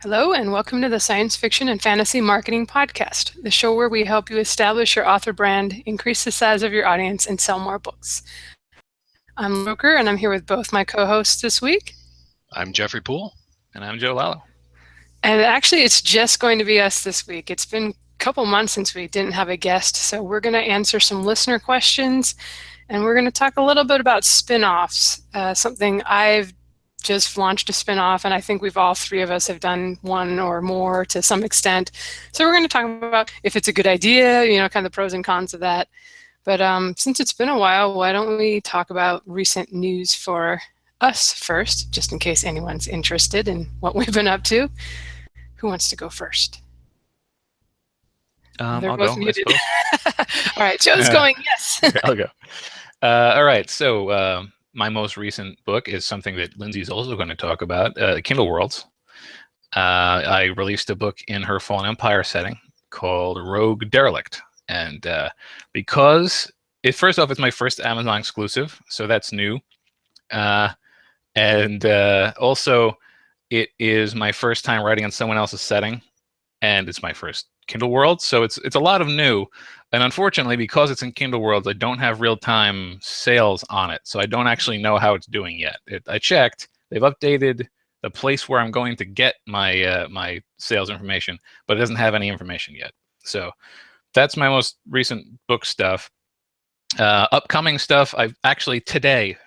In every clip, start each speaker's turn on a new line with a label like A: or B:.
A: Hello, and welcome to the Science Fiction and Fantasy Marketing Podcast, the show where we help you establish your author brand, increase the size of your audience, and sell more books. I'm Roker, and I'm here with both my co-hosts this week.
B: I'm Jeffrey Poole.
C: And I'm Joe Lalo.
A: And actually, it's just going to be us this week. It's been a couple months since we didn't have a guest, so we're going to answer some listener questions, and we're going to talk a little bit about spinoffs, something I've just launched a spinoff, and I think all three of us have done one or more to some extent. So we're going to talk about if it's a good idea, kind of the pros and cons of that. But since it's been a while, why don't we talk about recent news for us first, just in case anyone's interested in what we've been up to. Who wants to go first?
C: I'll go.
A: All right, Joe's going, yes.
C: Okay, I'll go. All right, so my most recent book is something that Lindsay's also going to talk about, Kindle Worlds. I released a book in her Fallen Empire setting called Rogue Derelict. And because, first off, it's my first Amazon exclusive, so that's new. And also, it is my first time writing in someone else's setting, and it's my first Kindle World, so it's a lot of new. And unfortunately, because it's in Kindle Worlds, I don't have real-time sales on it, so I don't actually know how it's doing yet. I checked; they've updated the place where I'm going to get my my sales information, but it doesn't have any information yet. So that's my most recent book stuff. Upcoming stuff, I've actually today,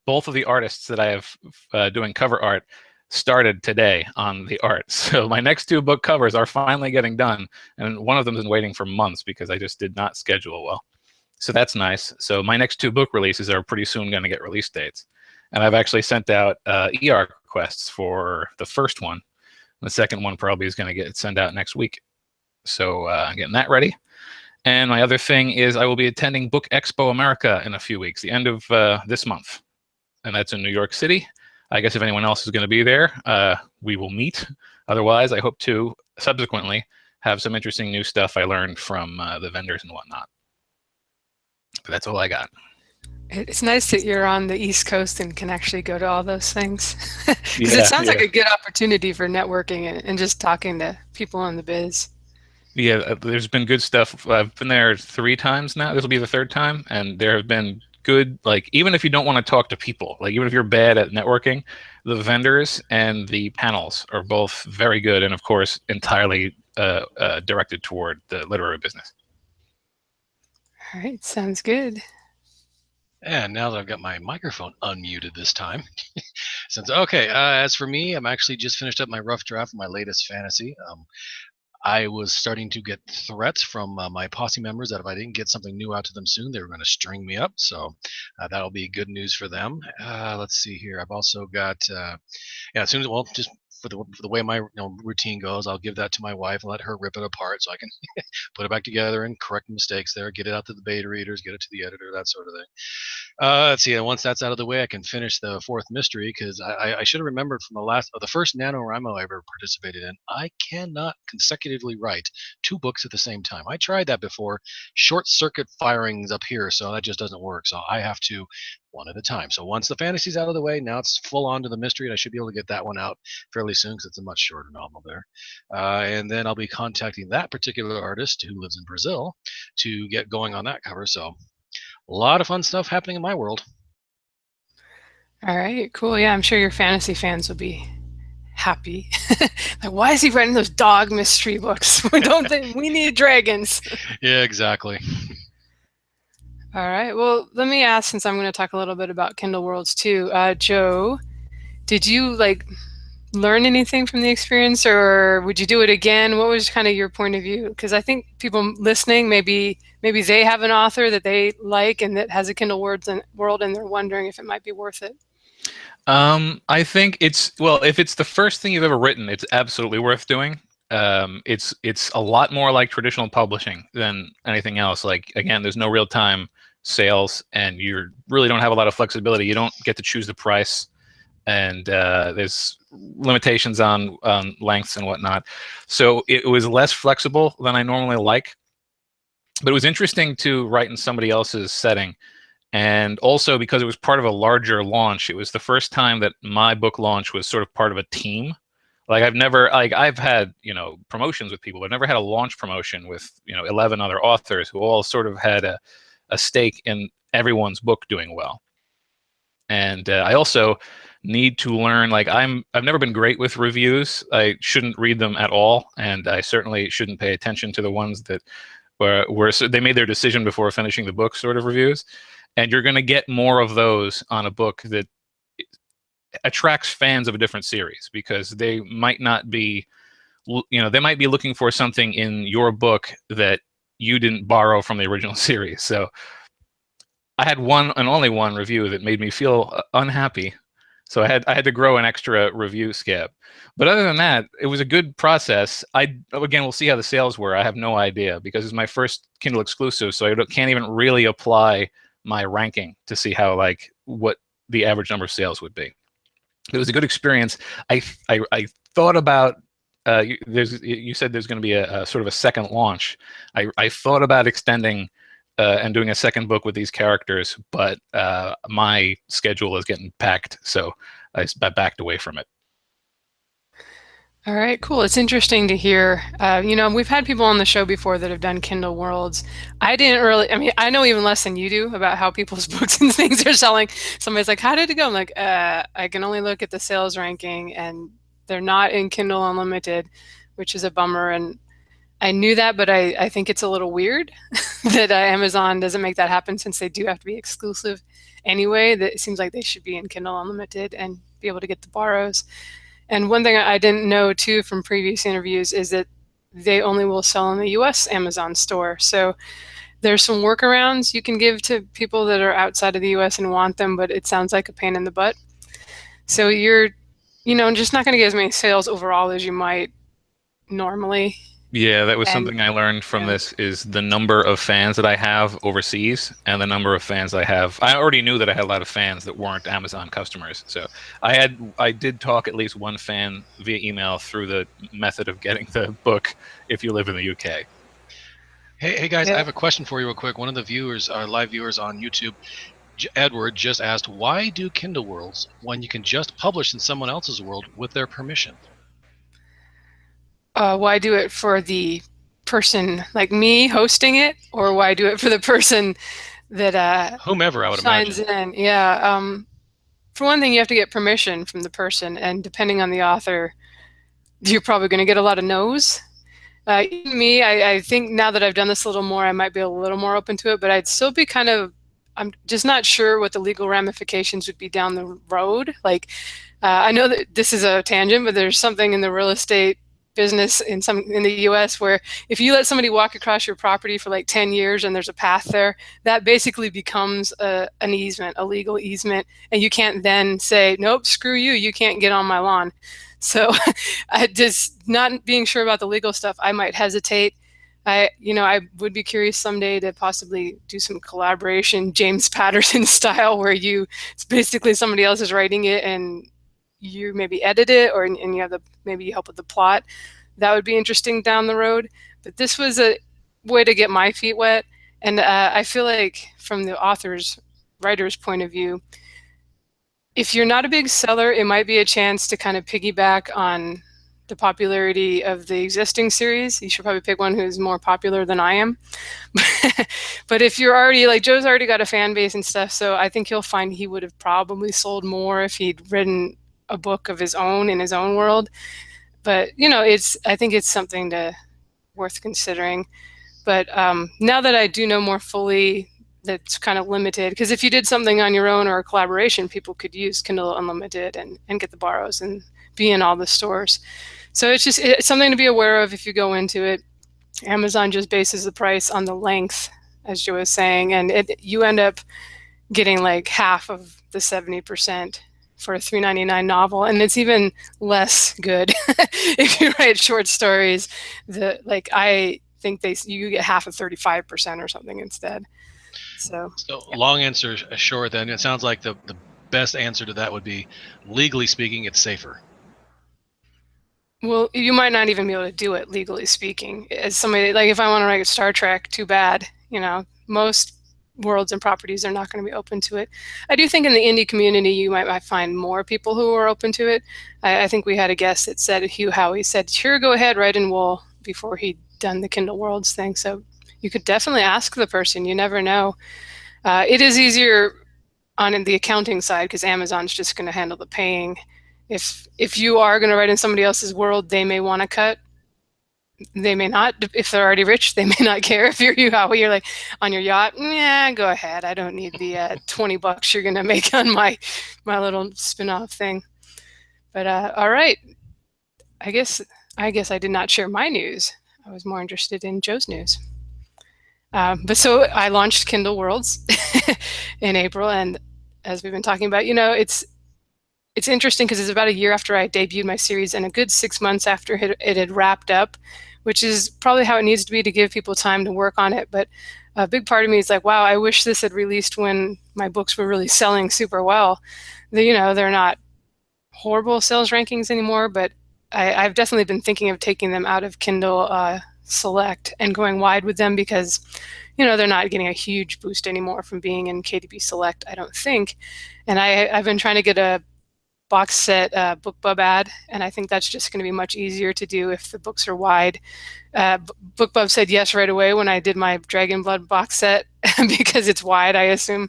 C: both of the artists that I have doing cover art started today on the art. So my next two book covers are finally getting done, and one of them has been waiting for months because I just did not schedule well. So that's nice. So my next two book releases are pretty soon going to get release dates. And I've actually sent out ER requests for the first one. The second one probably is going to get sent out next week. So I'm getting that ready. And my other thing is I will be attending Book Expo America in a few weeks, the end of this month. And that's in New York City. I guess if anyone else is going to be there, we will meet. Otherwise, I hope to subsequently have some interesting new stuff I learned from the vendors and whatnot. But that's all I got.
A: It's nice that you're on the East Coast and can actually go to all those things. Because it sounds like a good opportunity for networking and just talking to people in the biz.
C: Yeah, there's been good stuff. I've been there 3 times now. This will be the 3rd time. And there have been good, like, even if you don't want to talk to people, like even if you're bad at networking, the vendors and the panels are both very good, and of course entirely directed toward the literary business.
A: All right, sounds good.
B: And now that I've got my microphone unmuted this time, as for me, I'm actually just finished up my rough draft of my latest fantasy. I was starting to get threats from my posse members that if I didn't get something new out to them soon, they were going to string me up. So that'll be good news for them. Let's see here. I've also got, as soon as, just for the way my routine goes, I'll give that to my wife and let her rip it apart so I can put it back together and correct mistakes there, get it out to the beta readers, get it to the editor, that sort of thing. Let's see. And once that's out of the way, I can finish the 4th mystery, because I should have remembered from the first NaNoWriMo I ever participated in. I cannot consecutively write 2 books at the same time. I tried that before. Short circuit firings up here, so that just doesn't work. So I have to one at a time. So once the fantasy's out of the way, now it's full on to the mystery, and I should be able to get that one out fairly soon because it's a much shorter novel there. And then I'll be contacting that particular artist who lives in Brazil to get going on that cover. So a lot of fun stuff happening in my world.
A: All right, cool. Yeah, I'm sure your fantasy fans will be happy. Like, why is he writing those dog mystery books? We need dragons.
B: Yeah, exactly.
A: All right. Well, let me ask, since I'm going to talk a little bit about Kindle Worlds too. Joe, did you learn anything from the experience, or would you do it again? What was kind of your point of view? Because I think people listening, maybe they have an author that they like and that has a Kindle World, and they're wondering if it might be worth it.
C: I think if it's the first thing you've ever written, it's absolutely worth doing. It's a lot more like traditional publishing than anything else. Like, again, there's no real-time sales, and you really don't have a lot of flexibility. You don't get to choose the price, and there's limitations on lengths and whatnot. So it was less flexible than I normally like. But it was interesting to write in somebody else's setting. And also because it was part of a larger launch, it was the first time that my book launch was sort of part of a team Like I've had, promotions with people, but I've never had a launch promotion with, 11 other authors who all sort of had a stake in everyone's book doing well. And I also need to learn, like I've never been great with reviews. I shouldn't read them at all, and I certainly shouldn't pay attention to the ones that were they made their decision before finishing the book sort of reviews. And you're going to get more of those on a book that attracts fans of a different series, because they might not be, they might be looking for something in your book that you didn't borrow from the original series. So I had one and only one review that made me feel unhappy. So I had to grow an extra review scab. But other than that, it was a good process. Again, we'll see how the sales were. I have no idea, because it's my first Kindle exclusive, so I can't even really apply my ranking to see how, like, what the average number of sales would be. It was a good experience. I thought about, you said there's going to be a sort of a second launch. I thought about extending and doing a second book with these characters, but my schedule is getting packed, so I backed away from it.
A: All right, cool. It's interesting to hear. We've had people on the show before that have done Kindle Worlds. I didn't really, I mean, I know even less than you do about how people's books and things are selling. Somebody's like, how did it go? I'm like, I can only look at the sales ranking, and they're not in Kindle Unlimited, which is a bummer. And I knew that, but I think it's a little weird that Amazon doesn't make that happen, since they do have to be exclusive anyway. That it seems like they should be in Kindle Unlimited and be able to get the borrows. And one thing I didn't know too from previous interviews is that they only will sell in the US Amazon store. So there's some workarounds you can give to people that are outside of the US and want them, but it sounds like a pain in the butt. So you're, just not going to get as many sales overall as you might normally.
C: Yeah, that was
A: And
C: something I learned from this, is the number of fans that I have overseas and the number of fans I have. I already knew that I had a lot of fans that weren't Amazon customers. So I did talk at least one fan via email through the method of getting the book if you live in the UK.
B: Hey guys,
A: Yeah.
B: I have a question for you real quick. One of the viewers, our live viewers on YouTube, Edward, just asked, why do Kindle Worlds when you can just publish in someone else's world with their permission?
A: Why do it for the person like me hosting it, or why do it for the person that
B: Whomever, I would
A: signs
B: imagine.
A: in? Yeah. For one thing, you have to get permission from the person, and depending on the author, you're probably going to get a lot of no's. Me, I think now that I've done this a little more, I might be a little more open to it, but I'd still be I'm just not sure what the legal ramifications would be down the road. Like, I know that this is a tangent, but there's something in the real estate business in the US where if you let somebody walk across your property for like 10 years and there's a path there, that basically becomes an easement, a legal easement, and you can't then say, nope, screw you, you can't get on my lawn. So I just, not being sure about the legal stuff, I might hesitate. I would be curious someday to possibly do some collaboration, James Patterson style, where it's basically somebody else is writing it and you maybe edit it, and you have maybe you help with the plot. That would be interesting down the road. But this was a way to get my feet wet. And I feel like from the writer's point of view, if you're not a big seller, it might be a chance to kind of piggyback on the popularity of the existing series. You should probably pick one who's more popular than I am. But if you're already, like, Joe's already got a fan base and stuff, so I think you'll find he would have probably sold more if he'd written a book of his own in his own world. But I think it's something worth considering. But now that I do know more fully, that's kind of limited, because if you did something on your own or a collaboration, people could use Kindle Unlimited and get the borrows and be in all the stores. So it's something to be aware of if you go into it. Amazon just bases the price on the length, as Joe was saying, and you end up getting like half of the 70% for a $3.99 novel, and it's even less good if you write short stories. I think you get half of 35% or something instead. So yeah.
B: Long answer short, then it sounds like the best answer to that would be, legally speaking, it's safer.
A: Well, you might not even be able to do it legally speaking. As somebody, like, if I want to write Star Trek, too bad. Most worlds and properties are not going to be open to it. I do think in the indie community you might find more people who are open to it. I think we had a guest that said, Hugh Howey said, sure, go ahead, write in Wool before he'd done the Kindle Worlds thing. So you could definitely ask the person. You never know. It is easier on the accounting side because Amazon's just going to handle the paying. If you are going to write in somebody else's world, they may want to cut. They may not. If they're already rich, they may not care. If you're you're like on your yacht, yeah, go ahead. I don't need the $20 you're gonna make on my little spin-off thing. But all right, I guess I did not share my news. I was more interested in Joe's news. But so I launched Kindle Worlds in April, and as we've been talking about, it's interesting because it's about a year after I debuted my series and a good 6 months after it had wrapped up, which is probably how it needs to be to give people time to work on it. But a big part of me is like, wow, I wish this had released when my books were really selling super well. They're not horrible sales rankings anymore, but I've definitely been thinking of taking them out of Kindle Select and going wide with them because, they're not getting a huge boost anymore from being in KDP Select, I don't think. And I've been trying to get a box set BookBub ad, and I think that's just going to be much easier to do if the books are wide. BookBub said yes right away when I did my Dragon Blood box set because it's wide, I assume,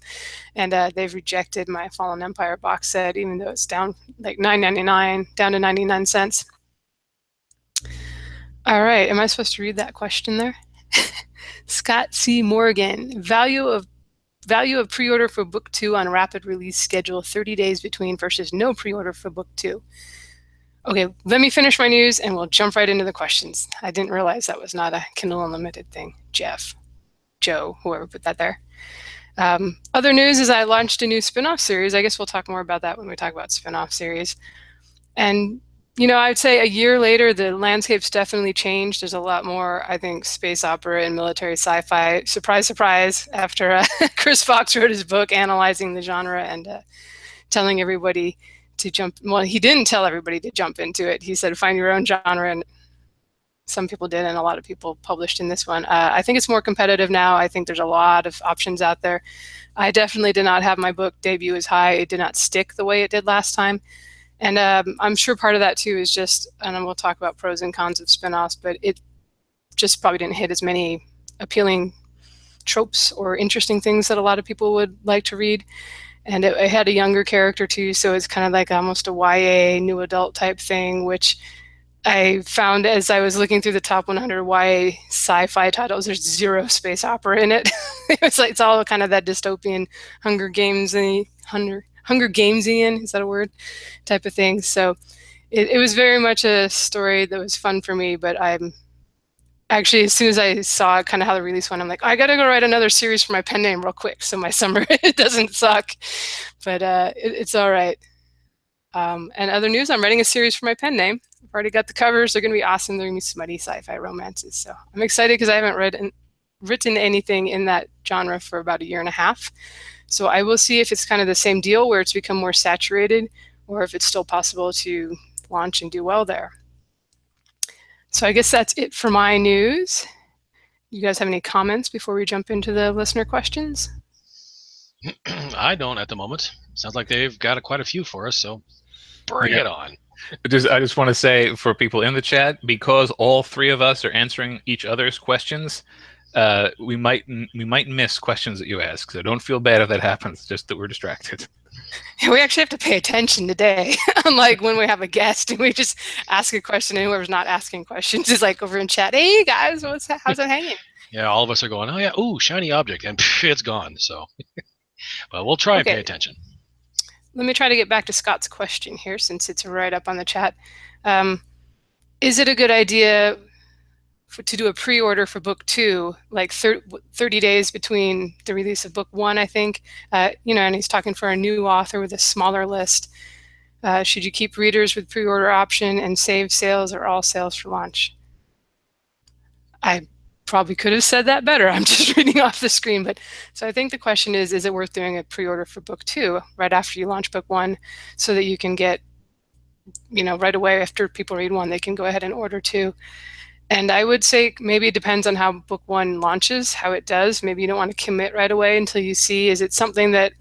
A: and they've rejected my Fallen Empire box set, even though it's down like $9.99 down to 99 cents. All right, am I supposed to read that question there? Scott C. Morgan, value of pre-order for book 2 on rapid release schedule, 30 days between versus no pre-order for book 2. Okay, let me finish my news and we'll jump right into the questions. I didn't realize that was not a Kindle Unlimited thing. Jeff, Joe, whoever put that there. Other news is I launched a new spin-off series. I guess we'll talk more about that when we talk about spin-off series. And I would say a year later, the landscape's definitely changed. There's a lot more, I think, space opera and military sci-fi. Surprise, surprise, after Chris Fox wrote his book analyzing the genre and telling everybody to jump. Well, he didn't tell everybody to jump into it. He said, find your own genre. And some people did, and a lot of people published in this one. I think it's more competitive now. I think there's a lot of options out there. I definitely did not have my book debut as high. It did not stick the way it did last time. And I'm sure part of that too is just, and we'll talk about pros and cons of spin-offs, but it just probably didn't hit as many appealing tropes or interesting things that a lot of people would like to read. And it had a younger character too, so it's kind of like almost a YA new adult type thing, which I found as I was looking through the top 100 YA sci-fi titles, there's zero space opera in it. It's all kind of that dystopian Hunger Gamesian, is that a word, type of thing. So it was very much a story that was fun for me, but I'm actually, as soon as I saw kind of how the release went, I'm like, I got to go write another series for my pen name real quick so my summer doesn't suck. But it's all right. And other news, I'm writing a series for my pen name. I've already got the covers. They're going to be awesome. They're going to be smutty sci-fi romances. So I'm excited because I haven't written anything in that genre for about a year and a half. So I will see if it's kind of the same deal where it's become more saturated or if it's still possible to launch and do well there. So I guess that's it for my news. You guys have any comments before we jump into the listener questions?
B: I don't at the moment. Sounds like they've got quite a few for us, so bring it on.
C: I just want to say for people in the chat, because all three of us are answering each other's questions, we might miss questions that you ask. So don't feel bad if that happens, just that we're distracted.
A: We actually have to pay attention today, unlike when we have a guest and we just ask a question and whoever's not asking questions is like over in chat, hey guys, how's it hanging?
B: Yeah, all of us are going, oh yeah, ooh, shiny object, and it's gone. So, but we'll try and pay attention.
A: Let me try to get back to Scott's question here since it's right up on the chat. Is it a good idea to do a pre-order for book 2, like 30 days between the release of book 1, I think, and he's talking for a new author with a smaller list. Should you keep readers with pre-order option and save sales or all sales for launch? I probably could have said that better. I'm just reading off the screen. But so I think the question is it worth doing a pre-order for book 2 right after you launch book 1 so that you can get, right away after people read 1, they can go ahead and order 2. And I would say maybe it depends on how book one launches, how it does. Maybe you don't want to commit right away until you see, is it something that,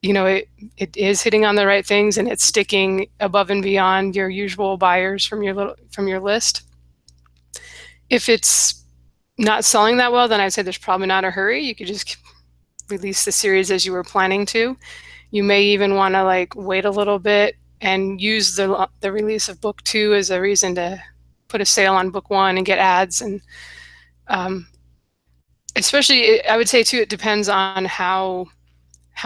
A: it is hitting on the right things and it's sticking above and beyond your usual buyers from your list. If it's not selling that well, then I'd say there's probably not a hurry. You could just release the series as you were planning to. You may even want to wait a little bit and use the release of book two as a reason to put a sale on book one and get ads. And especially, I would say too, it depends on how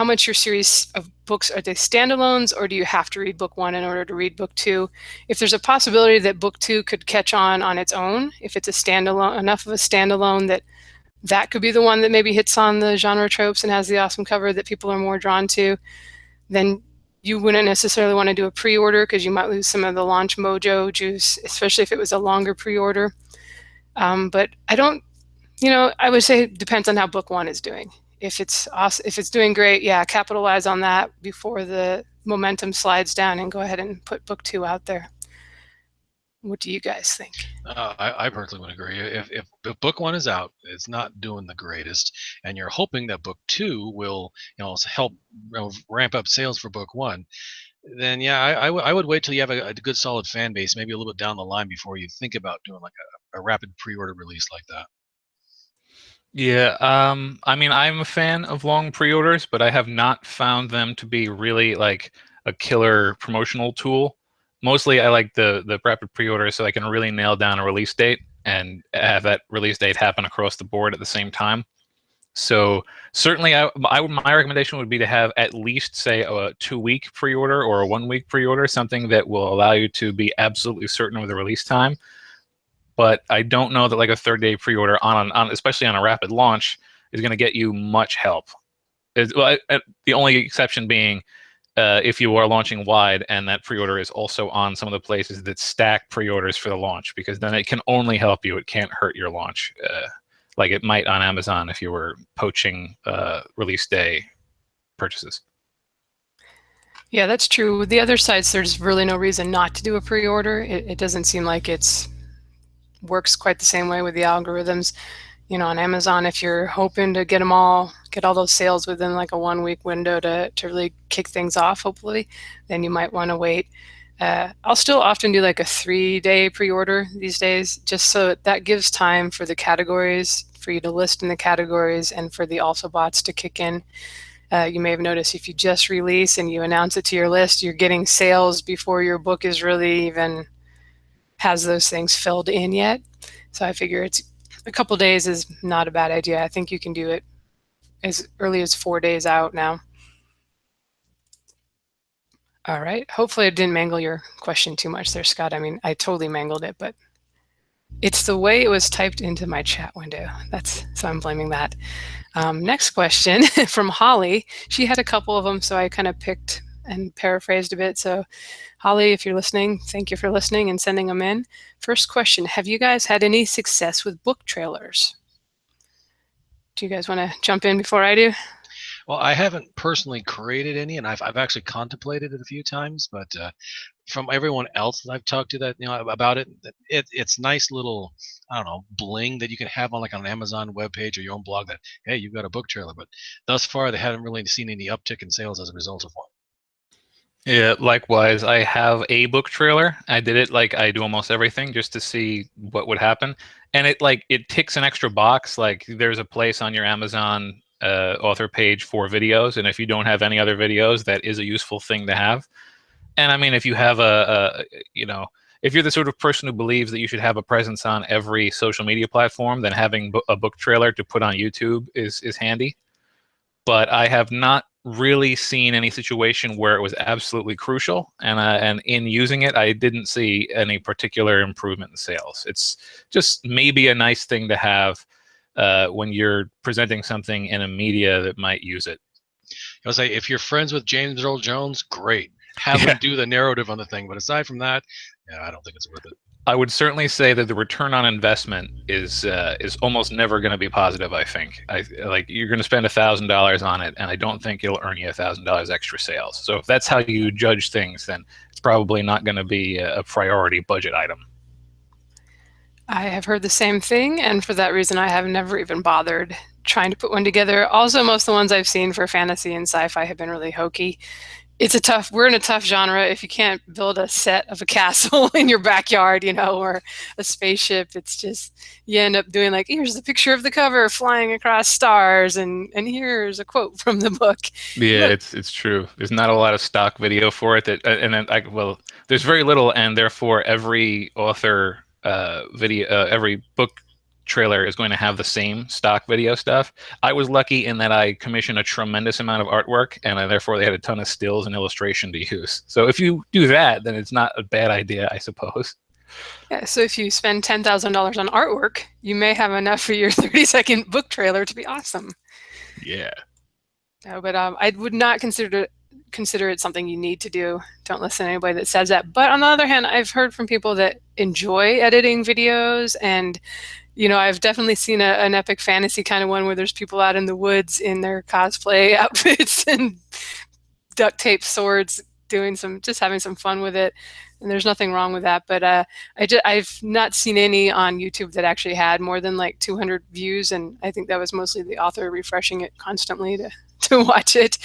A: much your series of books are. They standalones, or do you have to read book one in order to read book two? If there's a possibility that book two could catch on its own, if it's a standalone, enough of a standalone that could be the one that maybe hits on the genre tropes and has the awesome cover that people are more drawn to, then you wouldn't necessarily want to do a pre-order because you might lose some of the launch mojo juice, especially if it was a longer pre-order. But I don't, I would say it depends on how book one is doing. If it's awesome, if it's doing great, yeah, capitalize on that before the momentum slides down and go ahead and put book two out there. What do you guys think?
B: I personally would agree. If book one is out, it's not doing the greatest, and you're hoping that book two will, help ramp up sales for book one, then yeah, I would wait till you have a good solid fan base, maybe a little bit down the line before you think about doing like a rapid pre-order release like that.
C: Yeah, I mean, I'm a fan of long pre-orders, but I have not found them to be really like a killer promotional tool. Mostly, I like the rapid pre-order so I can really nail down a release date and have that release date happen across the board at the same time. So certainly, my recommendation would be to have at least, say, a 2-week pre-order or a 1-week pre-order, something that will allow you to be absolutely certain of the release time. But I don't know that like a 30-day pre-order on especially on a rapid launch is going to get you much help. The only exception being if you are launching wide and that pre-order is also on some of the places that stack pre-orders for the launch, because then it can only help you. It can't hurt your launch like it might on Amazon if you were poaching release day purchases.
A: Yeah, that's true. With the other sites, there's really no reason not to do a pre-order. It doesn't seem like it's works quite the same way with the algorithms. On Amazon, if you're hoping to get all those sales within like a 1-week window to really kick things off, hopefully, then you might want to wait. I'll still often do like a 3-day pre-order these days, just so that gives time for the categories, for you to list in the categories, and for the also bots to kick in. You may have noticed if you just release and you announce it to your list, you're getting sales before your book is really even has those things filled in yet. So I figure it's a couple days is not a bad idea. I think you can do it as early as 4 days out now. All right. Hopefully I didn't mangle your question too much there, Scott. I mean, I totally mangled it, but it's the way it was typed into my chat window. So I'm blaming that. Next question from Holly. She had a couple of them, so I kind of picked and paraphrased a bit. So Holly, if you're listening, thank you for listening and sending them in. First question, have you guys had any success with book trailers? Do you guys want to jump in before I do?
B: Well, I haven't personally created any, and I've actually contemplated it a few times, but from everyone else that I've talked to that about it, it's nice little, I don't know, bling that you can have on like on an Amazon webpage or your own blog that, hey, you've got a book trailer. But thus far, they haven't really seen any uptick in sales as a result of one.
C: Yeah, likewise. I have a book trailer. I did it like I do almost everything just to see what would happen. And it ticks an extra box. Like there's a place on your Amazon author page for videos. And if you don't have any other videos, that is a useful thing to have. And I mean, if you have if you're the sort of person who believes that you should have a presence on every social media platform, then having a book trailer to put on YouTube is handy. But I have not really seen any situation where it was absolutely crucial, and in using it, I didn't see any particular improvement in sales. It's just maybe a nice thing to have when you're presenting something in a media that might use it.
B: I was say, if you're friends with James Earl Jones, great. Have him do the narrative on the thing. But aside from that, yeah, I don't think it's worth it.
C: I would certainly say that the return on investment is almost never going to be positive. I think you're going to spend $1,000 on it, and I don't think it'll earn you $1,000 extra sales. So if that's how you judge things, then it's probably not going to be a priority budget item.
A: I have heard the same thing, and for that reason, I have never even bothered trying to put one together. Also, most of the ones I've seen for fantasy and sci-fi have been really hokey. We're in a tough genre. If you can't build a set of a castle in your backyard, or a spaceship, it's just, you end up doing like, here's the picture of the cover flying across stars, and here's a quote from the book.
C: Yeah,
A: Look,
C: it's true. There's not a lot of stock video for it. And then well, there's very little, and therefore every author video, every book trailer is going to have the same stock video stuff. I was lucky in that I commissioned a tremendous amount of artwork, and therefore they had a ton of stills and illustration to use. So if you do that, then it's not a bad idea, I suppose.
A: yeah, so if you spend $10,000 on artwork, you may have enough for your 30-second book trailer to be awesome.
C: Yeah.
A: No, but I would not consider it something you need to do. Don't listen to anybody that says that. But on the other hand, I've heard from people that enjoy editing videos, and I've definitely seen an epic fantasy kind of one where there's people out in the woods in their cosplay outfits and duct tape swords, just having some fun with it. And there's nothing wrong with that. But I've not seen any on YouTube that actually had more than like 200 views, and I think that was mostly the author refreshing it constantly to watch it.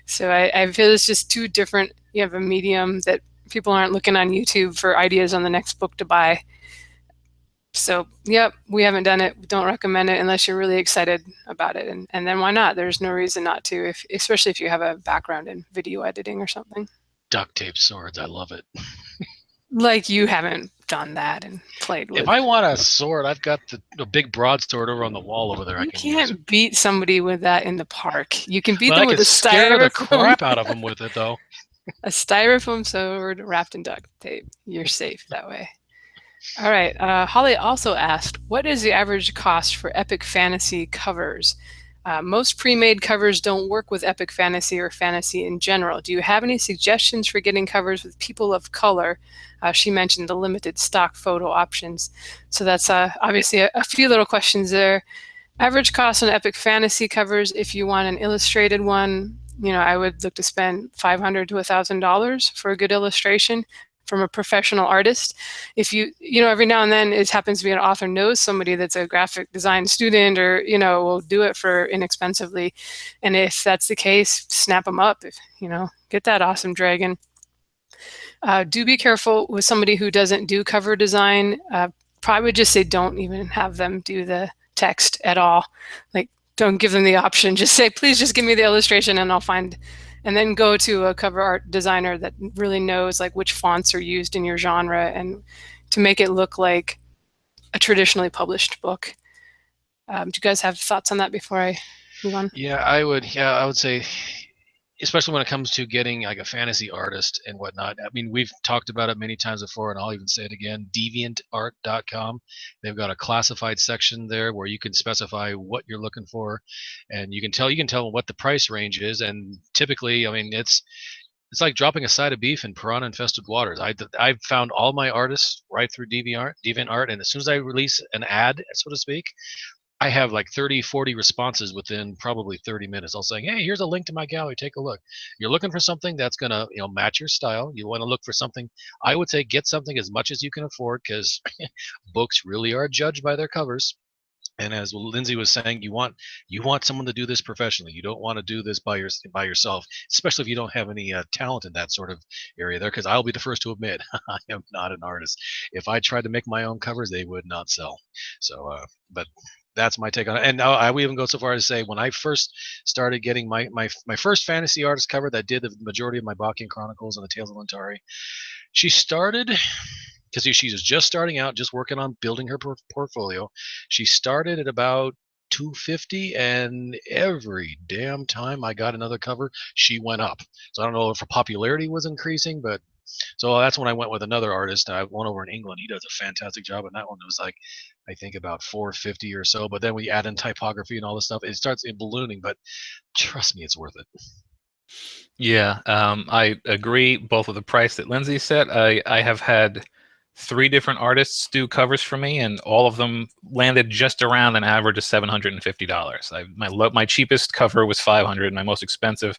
A: So I feel it's just too different. You have a medium that people aren't looking on YouTube for ideas on the next book to buy. So, yep, we haven't done it. Don't recommend it unless you're really excited about it. And then why not? There's no reason not to, especially if you have a background in video editing or something.
B: Duct tape swords, I love it.
A: Like you haven't done that and played with.
B: If I want a sword, I've got the big broadsword over on the wall over there.
A: You can't beat somebody with that in the park. You can beat
B: But
A: them
B: I
A: with
B: can
A: a
B: scare the
A: styrofoam.
B: crap out of them with it, though.
A: A styrofoam sword wrapped in duct tape. You're safe that way. All right. Holly also asked, what is the average cost for epic fantasy covers? Most pre-made covers don't work with epic fantasy or fantasy in general. Do you have any suggestions for getting covers with people of color? She mentioned the limited stock photo options. So that's obviously a few little questions there. Average cost on epic fantasy covers, if you want an illustrated one, I would look to spend $500 to $1,000 for a good illustration from a professional artist. If every now and then it happens to be an author knows somebody that's a graphic design student, or will do it for inexpensively, and if that's the case, snap them up. Get that awesome dragon. Do be careful with somebody who doesn't do cover design. Probably would just say don't even have them do the text at all. Like, don't give them the option. Just say, please just give me the illustration and I'll find. And then go to a cover art designer that really knows like which fonts are used in your genre, and to make it look like a traditionally published book. Do you guys have thoughts on that before I move on?
B: Yeah, I would say, especially when it comes to getting like a fantasy artist and whatnot. I mean, we've talked about it many times before, and I'll even say it again. DeviantArt.com. They've got a classified section there where you can specify what you're looking for, and you can tell what the price range is. And typically, I mean, it's like dropping a side of beef in piranha-infested waters. I've found all my artists right through DeviantArt, and as soon as I release an ad, so to speak, I have like 30, 40 responses within probably 30 minutes. I'll say, hey, here's a link to my gallery. Take a look. You're looking for something that's going to match your style. You want to look for something. I would say get something as much as you can afford, because books really are judged by their covers. And as Lindsay was saying, you want someone to do this professionally. You don't want to do this by yourself, especially if you don't have any talent in that sort of area there. Because I'll be the first to admit, I am not an artist. If I tried to make my own covers, they would not sell. So, but that's my take on it. And I would even go so far as to say, when I first started getting my first fantasy artist cover that did the majority of my Bakian Chronicles and the Tales of Lantari, she started, because she was just starting out, just working on building her portfolio. She started at about $250, and every damn time I got another cover, she went up. So I don't know if her popularity was increasing, but so that's when I went with another artist. I went over in England. He does a fantastic job, and that one was like, I think about $450 or so. But then we add in typography and all this stuff, it starts ballooning. But trust me, it's worth it.
C: Yeah, I agree both with the price that Lindsay said. I have had 3 different artists do covers for me, and all of them landed just around an average of $750. My cheapest cover was $500, and my most expensive,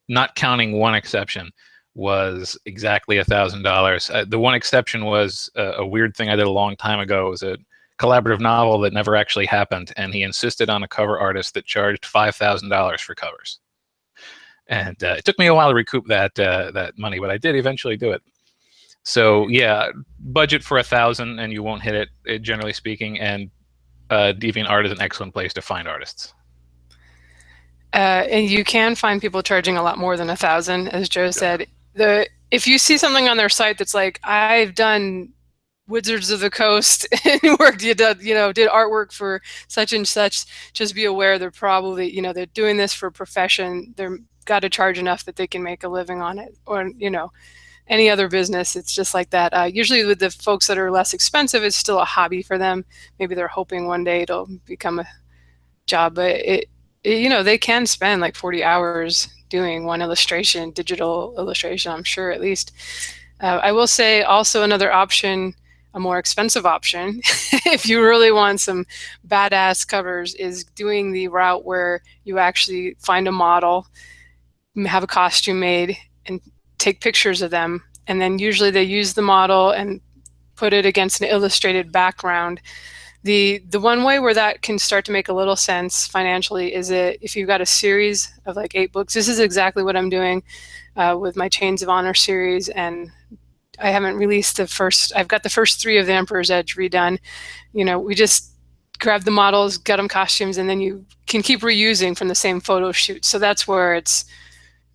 C: not counting one exception, was exactly $1,000. The one exception was a weird thing I did a long time ago. It was collaborative novel that never actually happened, and he insisted on a cover artist that charged $5,000 for covers. And it took me a while to recoup that money, but I did eventually do it. So yeah, budget for $1,000 and you won't hit it, generally speaking. And DeviantArt is an excellent place to find artists.
A: And you can find people charging a lot more than $1,000, as Joe said. If you see something on their site that's like, I've done Wizards of the Coast and did artwork for such and such, just be aware they're probably, they're doing this for a profession. They're got to charge enough that they can make a living on it, or any other business. It's just like that. Usually with the folks that are less expensive, it's still a hobby for them. Maybe they're hoping one day it'll become a job, but they can spend like 40 hours doing one illustration, digital illustration, I'm sure, at least. I will say also another option, a more expensive option, if you really want some badass covers, is doing the route where you actually find a model, have a costume made, and take pictures of them. And then usually they use the model and put it against an illustrated background. The one way where that can start to make a little sense financially is if you've got a series of like 8 books. This is exactly what I'm doing with my Chains of Honor series, and I haven't released the first. I've got the first 3 of the Emperor's Edge redone. We just grab the models, get them costumes, and then you can keep reusing from the same photo shoot. So that's where it's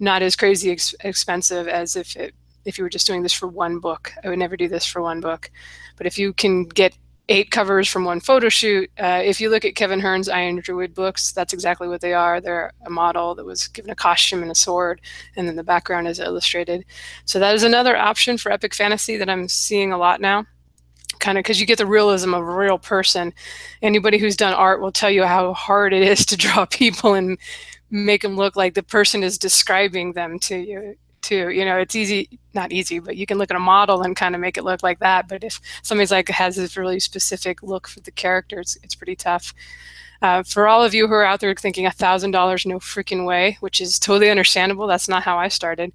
A: not as crazy expensive as if you were just doing this for one book. I would never do this for one book. But if you can get 8 covers from one photo shoot, if you look at Kevin Hearn's Iron Druid books, that's exactly what they are. They're a model that was given a costume and a sword, and then the background is illustrated. So that is another option for epic fantasy that I'm seeing a lot now, kind of because you get the realism of a real person. Anybody who's done art will tell you how hard it is to draw people and make them look like the person is describing them to you too. It's easy, not easy, but you can look at a model and kind of make it look like that. But if somebody's like has this really specific look for the character, it's pretty tough. For all of you who are out there thinking $1,000, no freaking way, which is totally understandable. That's not how I started.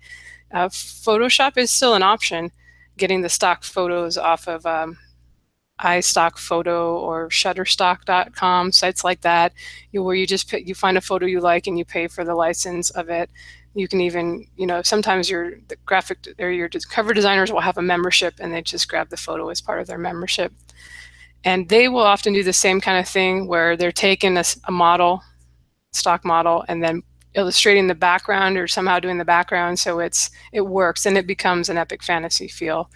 A: Photoshop is still an option. Getting the stock photos off of iStock Photo or Shutterstock.com, sites like that, where you just you find a photo you like and you pay for the license of it. You can even, sometimes the graphic or your cover designers will have a membership and they just grab the photo as part of their membership. And they will often do the same kind of thing where they're taking a model, stock model, and then illustrating the background or somehow doing the background so it works and it becomes an epic fantasy feel.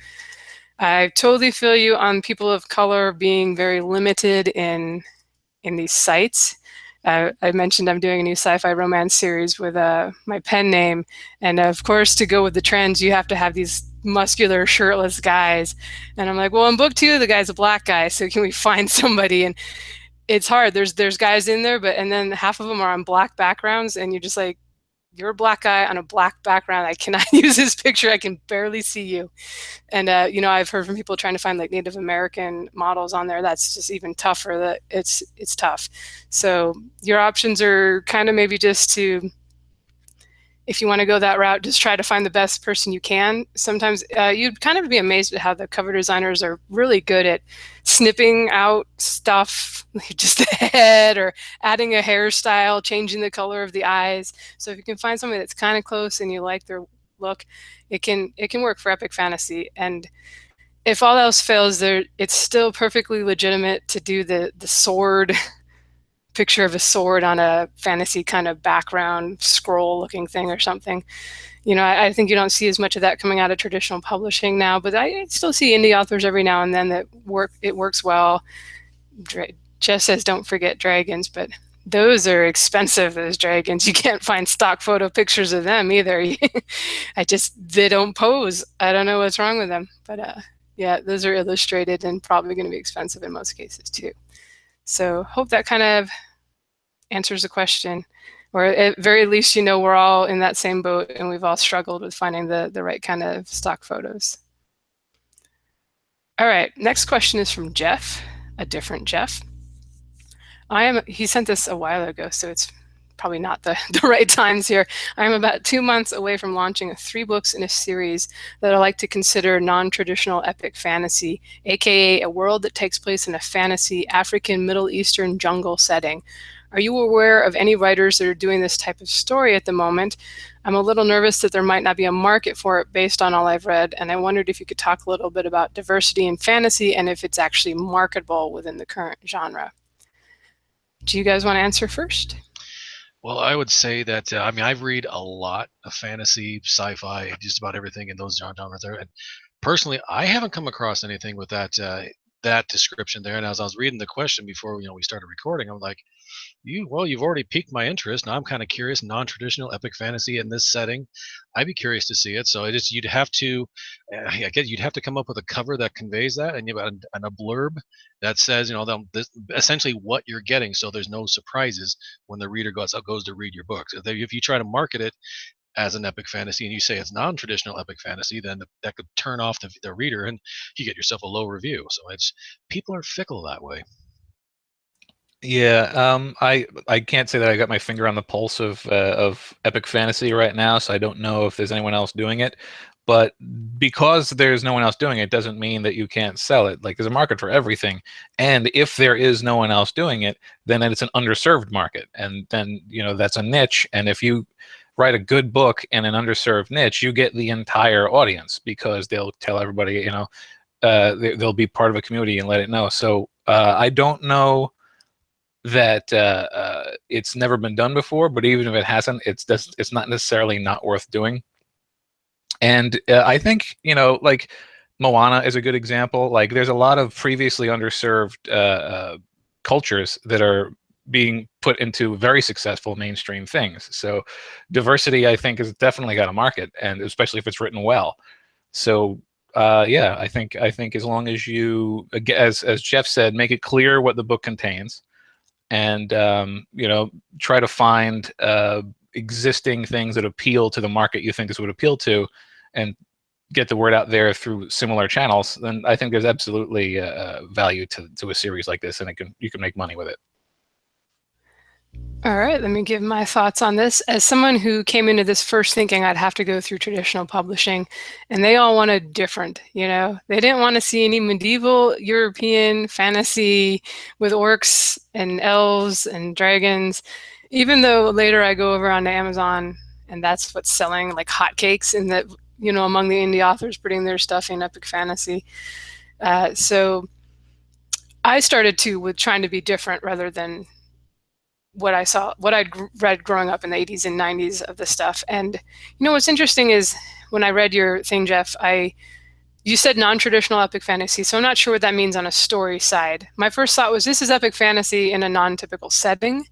A: I totally feel you on people of color being very limited in these sites. I mentioned I'm doing a new sci-fi romance series with my pen name, and of course, to go with the trends, you have to have these muscular, shirtless guys. And I'm like, well, in book 2, the guy's a black guy, so can we find somebody? And it's hard. There's guys in there, and then half of them are on black backgrounds, and you're just like, you're a black guy on a black background. I cannot use this picture. I can barely see you. And I've heard from people trying to find like Native American models on there. That's just even tougher. It's tough. So your options are kind of maybe just to, if you want to go that route, just try to find the best person you can. Sometimes you'd kind of be amazed at how the cover designers are really good at snipping out stuff, just the head, or adding a hairstyle, changing the color of the eyes. So if you can find somebody that's kind of close and you like their look, it can work for epic fantasy. And if all else fails, it's still perfectly legitimate to do the sword picture of a sword on a fantasy kind of background scroll looking thing or something. I think you don't see as much of that coming out of traditional publishing now, but I still see indie authors every now and then that it works well. Jess says don't forget dragons, but those are expensive, those dragons. You can't find stock photo pictures of them either. They don't pose. I don't know what's wrong with them, but yeah, those are illustrated and probably going to be expensive in most cases too. So hope that kind of answers the question, or at very least, we're all in that same boat and we've all struggled with finding the right kind of stock photos. All right, next question is from Jeff, a different Jeff. He sent this a while ago, so it's probably not the right times here. I'm about 2 months away from launching 3 books in a series that I like to consider non-traditional epic fantasy, aka a world that takes place in a fantasy African Middle Eastern jungle setting. Are you aware of any writers that are doing this type of story at the moment? I'm a little nervous that there might not be a market for it based on all I've read, and I wondered if you could talk a little bit about diversity in fantasy and if it's actually marketable within the current genre. Do you guys want to answer first?
B: Well, I would say that I mean I've read a lot of fantasy, sci-fi, just about everything in those genres there. And personally, I haven't come across anything with that description there. And as I was reading the question before we started recording, I'm like, you've already piqued my interest. Now I'm kind of curious. Non-traditional epic fantasy in this setting, I'd be curious to see it. So you'd have to, I guess you'd have to come up with a cover that conveys that, and and a blurb that says essentially what you're getting, so there's no surprises when the reader goes to read your book. So if you try to market it as an epic fantasy and you say it's non-traditional epic fantasy, then that could turn off the reader, and you get yourself a low review. So people are fickle that way.
C: Yeah, I can't say that I got my finger on the pulse of epic fantasy right now, so I don't know if there's anyone else doing it. But because there's no one else doing it, doesn't mean that you can't sell it. Like, there's a market for everything, and if there is no one else doing it, then it's an underserved market, and then that's a niche. And if you write a good book in an underserved niche, you get the entire audience, because they'll tell everybody, they'll be part of a community and let it know. So I don't know that it's never been done before, but even if it hasn't, it's not necessarily not worth doing. And I think like Moana is a good example. Like, there's a lot of previously underserved cultures that are being put into very successful mainstream things. So diversity, I think, has definitely got a market, and especially if it's written well. So yeah, I think as long as you, as Jeff said, make it clear what the book contains, and try to find existing things that appeal to the market you think this would appeal to, and get the word out there through similar channels, then I think there's absolutely value to a series like this, and you can make money with it.
A: All right, let me give my thoughts on this. As someone who came into this first thinking I'd have to go through traditional publishing, and they all wanted different, they didn't want to see any medieval European fantasy with orcs and elves and dragons, even though later I go over onto Amazon and that's what's selling like hotcakes, and that, among the indie authors putting their stuff in epic fantasy. So I started with trying to be different rather than what I'd read growing up in the 80s and 90s of the stuff. And what's interesting is when I read your thing, Jeff, you said non-traditional epic fantasy, so I'm not sure what that means on a story side. My first thought was, this is epic fantasy in a non-typical setting,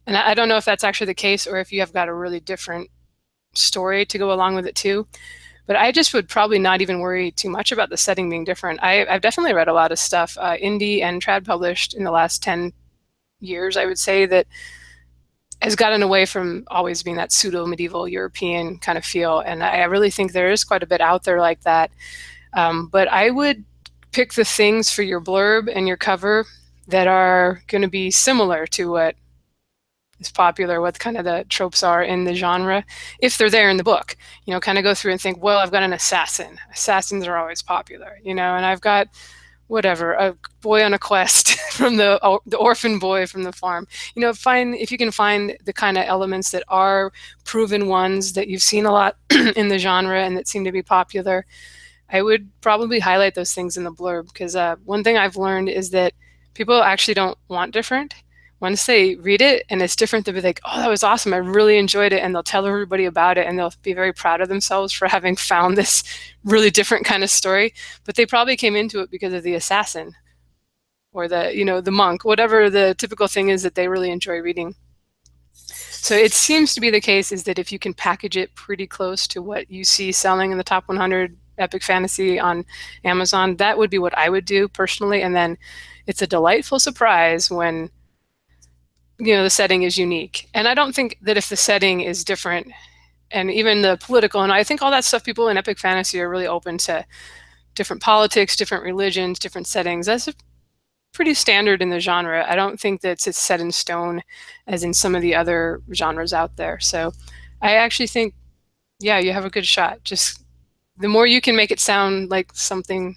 A: and I don't know if that's actually the case, or if you have got a really different story to go along with it too. But I just would probably not even worry too much about the setting being different. I've definitely read a lot of stuff, indie and trad published, in the last 10 years, I would say, that has gotten away from always being that pseudo-medieval European kind of feel. And I really think there is quite a bit out there like that. But I would pick the things for your blurb and your cover that are going to be similar to what is popular, what kind of the tropes are in the genre, if they're there in the book. Kind of go through and think, well, I've got an assassin. Assassins are always popular, and I've got whatever, a boy on a quest from the orphan boy from the farm. If you can find the kind of elements that are proven ones that you've seen a lot in the genre and that seem to be popular, I would probably highlight those things in the blurb, because one thing I've learned is that people actually don't want different. Once they read it and it's different, they'll be like, oh, that was awesome, I really enjoyed it, and they'll tell everybody about it, and they'll be very proud of themselves for having found this really different kind of story. But they probably came into it because of the assassin or the monk, whatever the typical thing is that they really enjoy reading. So it seems to be the case is that if you can package it pretty close to what you see selling in the top 100 epic fantasy on Amazon, that would be what I would do personally. And then it's a delightful surprise when the setting is unique. And I don't think that if the setting is different, and even the political, and I think all that stuff, people in epic fantasy are really open to different politics, different religions, different settings. That's pretty standard in the genre. I don't think that it's set in stone as in some of the other genres out there. So I actually think, yeah, you have a good shot. Just the more you can make it sound like something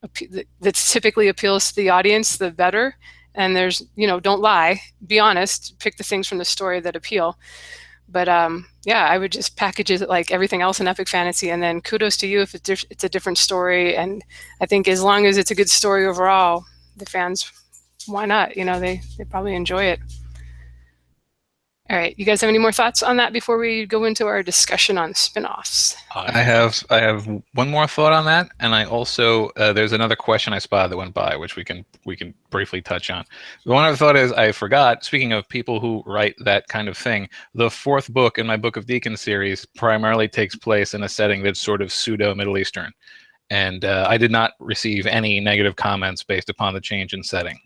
A: that typically appeals to the audience, the better. And there's, don't lie, be honest, pick the things from the story that appeal. But yeah, I would just package it like everything else in epic fantasy, and then kudos to you if it's a different story. And I think as long as it's a good story overall, the fans, why not? They probably enjoy it. All right, you guys have any more thoughts on that before we go into our discussion on spinoffs?
C: I have one more thought on that, and I also there's another question I spotted that went by, which we can briefly touch on. The one other thought is I forgot. Speaking of people who write that kind of thing, the fourth book in my Book of Deacons series primarily takes place in a setting that's sort of pseudo Middle Eastern. And I did not receive any negative comments based upon the change in setting.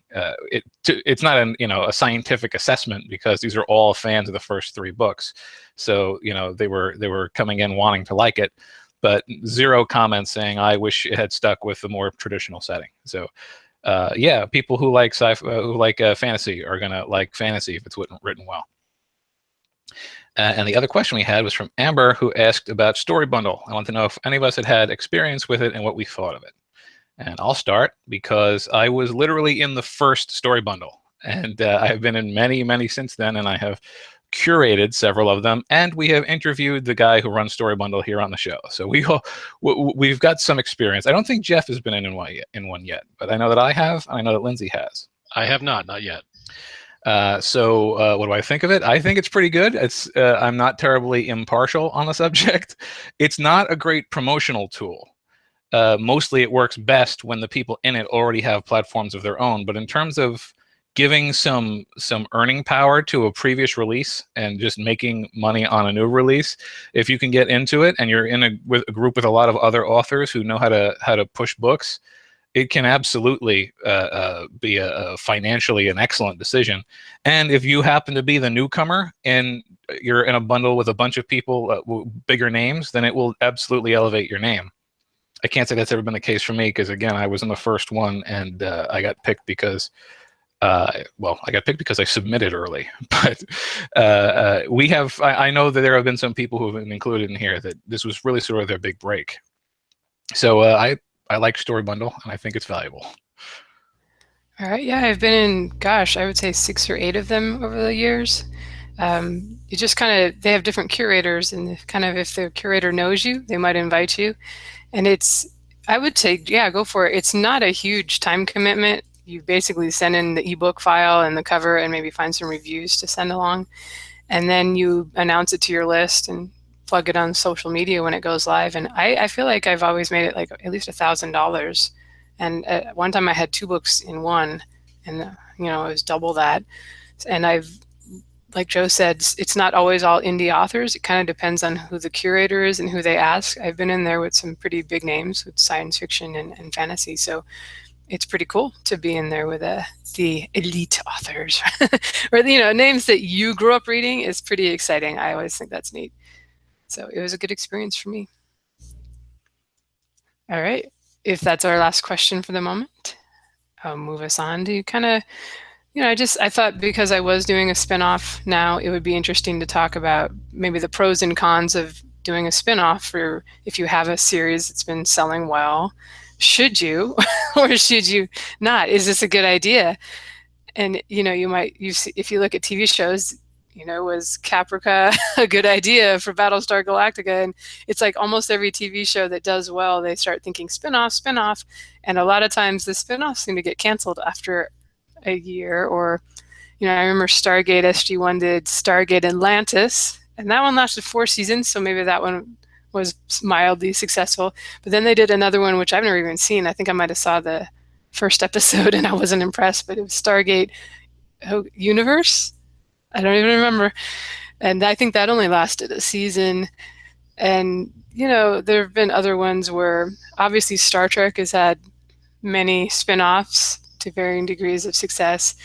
C: It's not a scientific assessment, because these are all fans of the first 3 books, so they were coming in wanting to like it, but zero comments saying I wish it had stuck with the more traditional setting. So yeah, people who like fantasy are gonna like fantasy if it's written well. And the other question we had was from Amber, who asked about Story Bundle. I want to know if any of us had experience with it and what we thought of it. And I'll start, because I was literally in the first Story Bundle, and I have been in many, many since then, and I have curated several of them, and we have interviewed the guy who runs Story Bundle here on the show. So we've got some experience. I don't think Jeff has been in one yet, but I know that I have, and I know that Lindsay has.
B: I have not yet.
C: So what do I think of it? I think it's pretty good. I'm not terribly impartial on the subject. It's not a great promotional tool. Mostly it works best when the people in it already have platforms of their own. But in terms of giving some earning power to a previous release and just making money on a new release, if you can get into it and you're in with a group with a lot of other authors who know how to push books, it can absolutely be a financially an excellent decision. And if you happen to be the newcomer and you're in a bundle with a bunch of people, bigger names, then it will absolutely elevate your name. I can't say that's ever been the case for me, because again, I was in the first one, and I got picked because I got picked because I submitted early. But I know that there have been some people who have been included in here that this was really sort of their big break. So I like Story Bundle, and I think it's valuable.
A: All right, yeah, I've been in, gosh, I would say 6 or 8 of them over the years. You just they have different curators, and kind of if the curator knows you, they might invite you. And I would say, yeah, go for it. It's not a huge time commitment. You basically send in the ebook file and the cover and maybe find some reviews to send along. And then you announce it to your list and plug it on social media when it goes live. And I feel like I've always made it like at least $1,000. And at one time I had 2 books in one, and it was double that. And like Joe said, it's not always all indie authors. It kind of depends on who the curator is and who they ask. I've been in there with some pretty big names with science fiction and fantasy. So it's pretty cool to be in there with the elite authors or names that you grew up reading is pretty exciting. I always think that's neat. So it was a good experience for me. All right. If that's our last question for the moment, I'll move us on to kind of, I thought because I was doing a spinoff now, it would be interesting to talk about maybe the pros and cons of doing a spinoff for if you have a series that's been selling well. Should you or should you not? Is this a good idea? And, if you look at TV shows, was Caprica a good idea for Battlestar Galactica? And it's like almost every TV show that does well, they start thinking spinoff. And a lot of times the spinoffs seem to get canceled after a year. Or, I remember Stargate SG-1 did Stargate Atlantis, and that one lasted 4 seasons. So maybe that one was mildly successful. But then they did another one, which I've never even seen. I think I might have saw the first episode and I wasn't impressed, but it was Stargate Universe. I don't even remember. And I think that only lasted a season. And, there have been other ones where obviously Star Trek has had many spin-offs to varying degrees of success.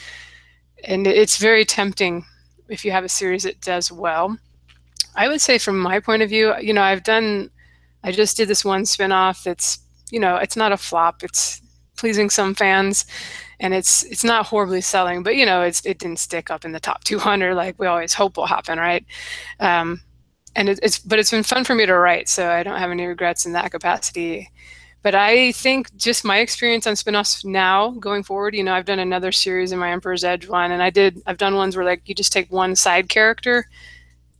A: And it's very tempting if you have a series that does well. I would say from my point of view, I just did this one spin-off that's, it's not a flop. It's pleasing some fans, and it's not horribly selling, but it didn't stick up in the top 200 like we always hope will happen, right? Um, and it's been fun for me to write, so I don't have any regrets in that capacity. But I think just my experience on spinoffs now going forward, I've done another series in my Emperor's Edge one, and I've done ones where like you just take one side character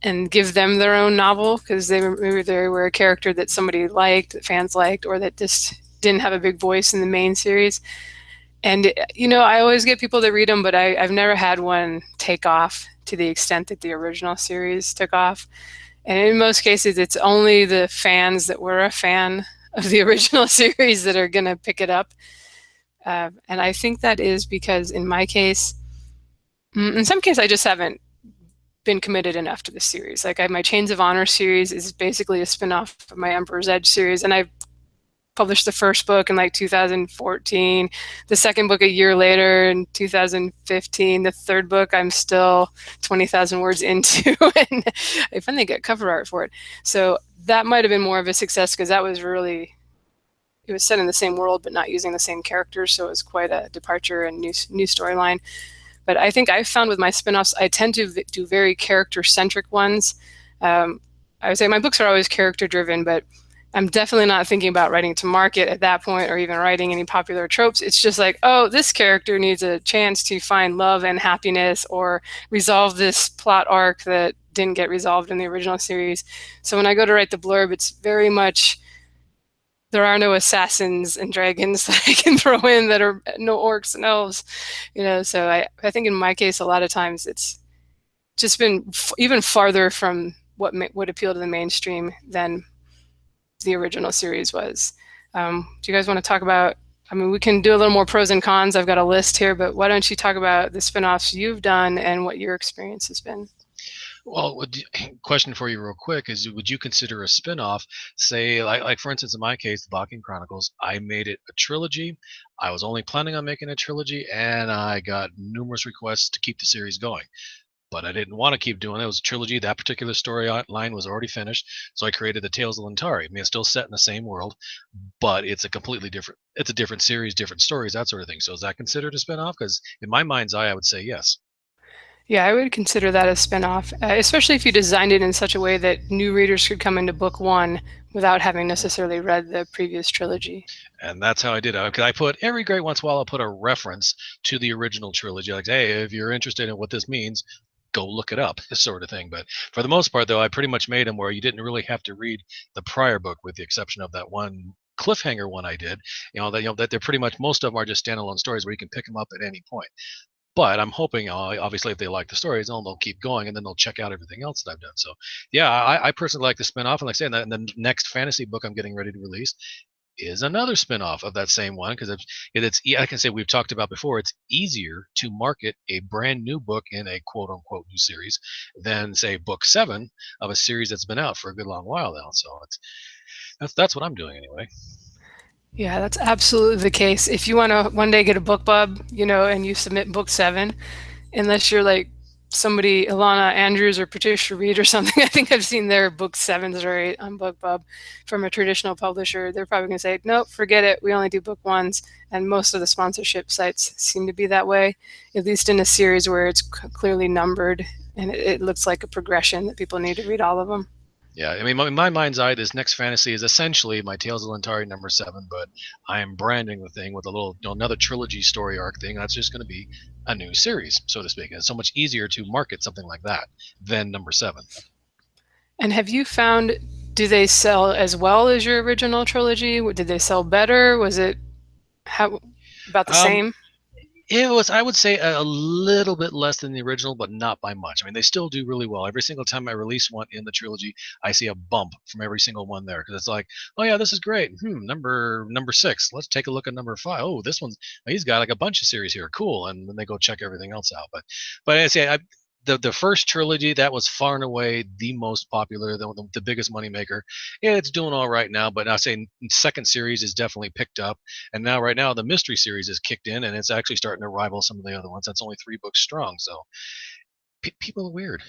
A: and give them their own novel because maybe they were a character that somebody liked, that fans liked, or that just didn't have a big voice in the main series. And I always get people that read them, but I've never had one take off to the extent that the original series took off. And in most cases, it's only the fans that were a fan of the original series that are going to pick it up. And I think that is because in my case, in some cases, I just haven't been committed enough to the series. Like my Chains of Honor series is basically a spin-off of my Emperor's Edge series. And I published the first book in like 2014, the second book a year later in 2015, the third book I'm still 20,000 words into, and I finally get cover art for it. So that might have been more of a success because it was set in the same world but not using the same characters, so it was quite a departure and new storyline. But I think I've found with my spin-offs, I tend to do very character-centric ones. I would say my books are always character-driven, but I'm definitely not thinking about writing to market at that point or even writing any popular tropes. It's just like, oh, this character needs a chance to find love and happiness or resolve this plot arc that didn't get resolved in the original series. So when I go to write the blurb, it's very much, there are no assassins and dragons that I can throw in that are no orcs and elves. So I think in my case, a lot of times it's just been even farther from what would appeal to the mainstream than the original series was. Do you guys want to talk about, we can do a little more pros and cons. I've got a list here, but why don't you talk about the spinoffs you've done and what your experience has been?
B: Well, question for you real quick is, would you consider a spinoff, say, like for instance, in my case, the Bakken Chronicles, I made it a trilogy. I was only planning on making a trilogy, and I got numerous requests to keep the series going. But I didn't want to keep doing it. It was a trilogy. That particular storyline was already finished, so I created the Tales of Lantari. It's still set in the same world, but it's a different series, different stories, that sort of thing. So is that considered a spinoff? Because in my mind's eye, I would say yes.
A: Yeah, I would consider that a spinoff, especially if you designed it in such a way that new readers could come into book one without having necessarily read the previous trilogy.
B: And that's how I did it. Because I put every great once in a while, I'll put a reference to the original trilogy. Like, hey, if you're interested in what this means, go look it up, this sort of thing. But for the most part, though, I pretty much made them where you didn't really have to read the prior book, with the exception of that one cliffhanger one I did. That they're pretty much, most of them are just standalone stories where you can pick them up at any point. But I'm hoping, obviously, if they like the stories, they'll keep going, and then they'll check out everything else that I've done. So, yeah, I personally like the spinoff, and like I said, and the next fantasy book I'm getting ready to release is another spinoff of that same one, because I can say, we've talked about before, it's easier to market a brand new book in a quote unquote new series than, say, book 7 of a series that's been out for a good long while now. So that's what I'm doing anyway.
A: Yeah, that's absolutely the case. If you want to one day get a book bub, and you submit book 7, unless you're like somebody, Ilana Andrews or Patricia Reed or something, I think I've seen their book 7s or 8 on BookBub from a traditional publisher. They're probably going to say, nope, forget it. We only do book 1s. And most of the sponsorship sites seem to be that way, at least in a series where it's clearly numbered and it looks like a progression that people need to read all of them.
B: Yeah, in my mind's eye, this next fantasy is essentially my Tales of Lantari number 7, but I am branding the thing with a little, another trilogy story arc thing. That's just going to be a new series, so to speak. And it's so much easier to market something like that than number 7.
A: And have you found, do they sell as well as your original trilogy? Did they sell better? Was it about the same?
B: It was, I would say, a little bit less than the original, but not by much. They still do really well. Every single time I release one in the trilogy, I see a bump from every single one there, because it's like, oh yeah, this is great. Number 6. Let's take a look at number 5. Oh, this one's, he's got like a bunch of series here. Cool. And then they go check everything else out. But I say, the first trilogy, that was far and away the most popular, the biggest moneymaker. Yeah, it's doing all right now, but I say second series is definitely picked up, and now right now the mystery series is kicked in, and it's actually starting to rival some of the other ones. That's only 3 books strong, so people are weird.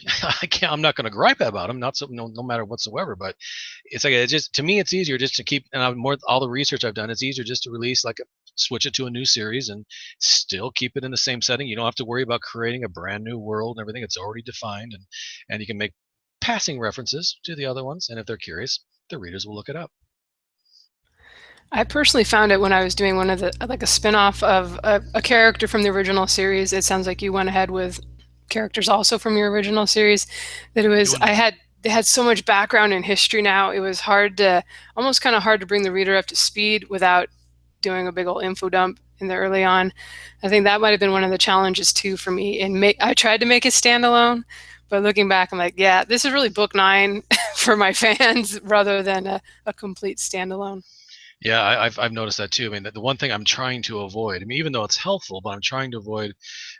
B: I'm not going to gripe about them, no matter whatsoever. But it's like, it's just, to me, it's easier just to keep, and all the research I've done, it's easier just to release like switch it to a new series and still keep it in the same setting. You don't have to worry about creating a brand new world and everything. It's already defined, and you can make passing references to the other ones. And if they're curious, the readers will look it up.
A: I personally found it when I was doing one of the, like a spin-off of a character from the original series. It sounds like you went ahead with characters also from your original series. That it was, they had so much background in history now. It was almost kind of hard to bring the reader up to speed without doing a big old info dump in the early on. I think that might have been one of the challenges too for me. And I tried to make it standalone, but looking back, I'm like, yeah, this is really book 9 for my fans rather than a complete standalone.
B: Yeah, I've noticed that too. I mean, the one thing I'm trying to avoid, I mean, even though it's helpful, but I'm trying to avoid,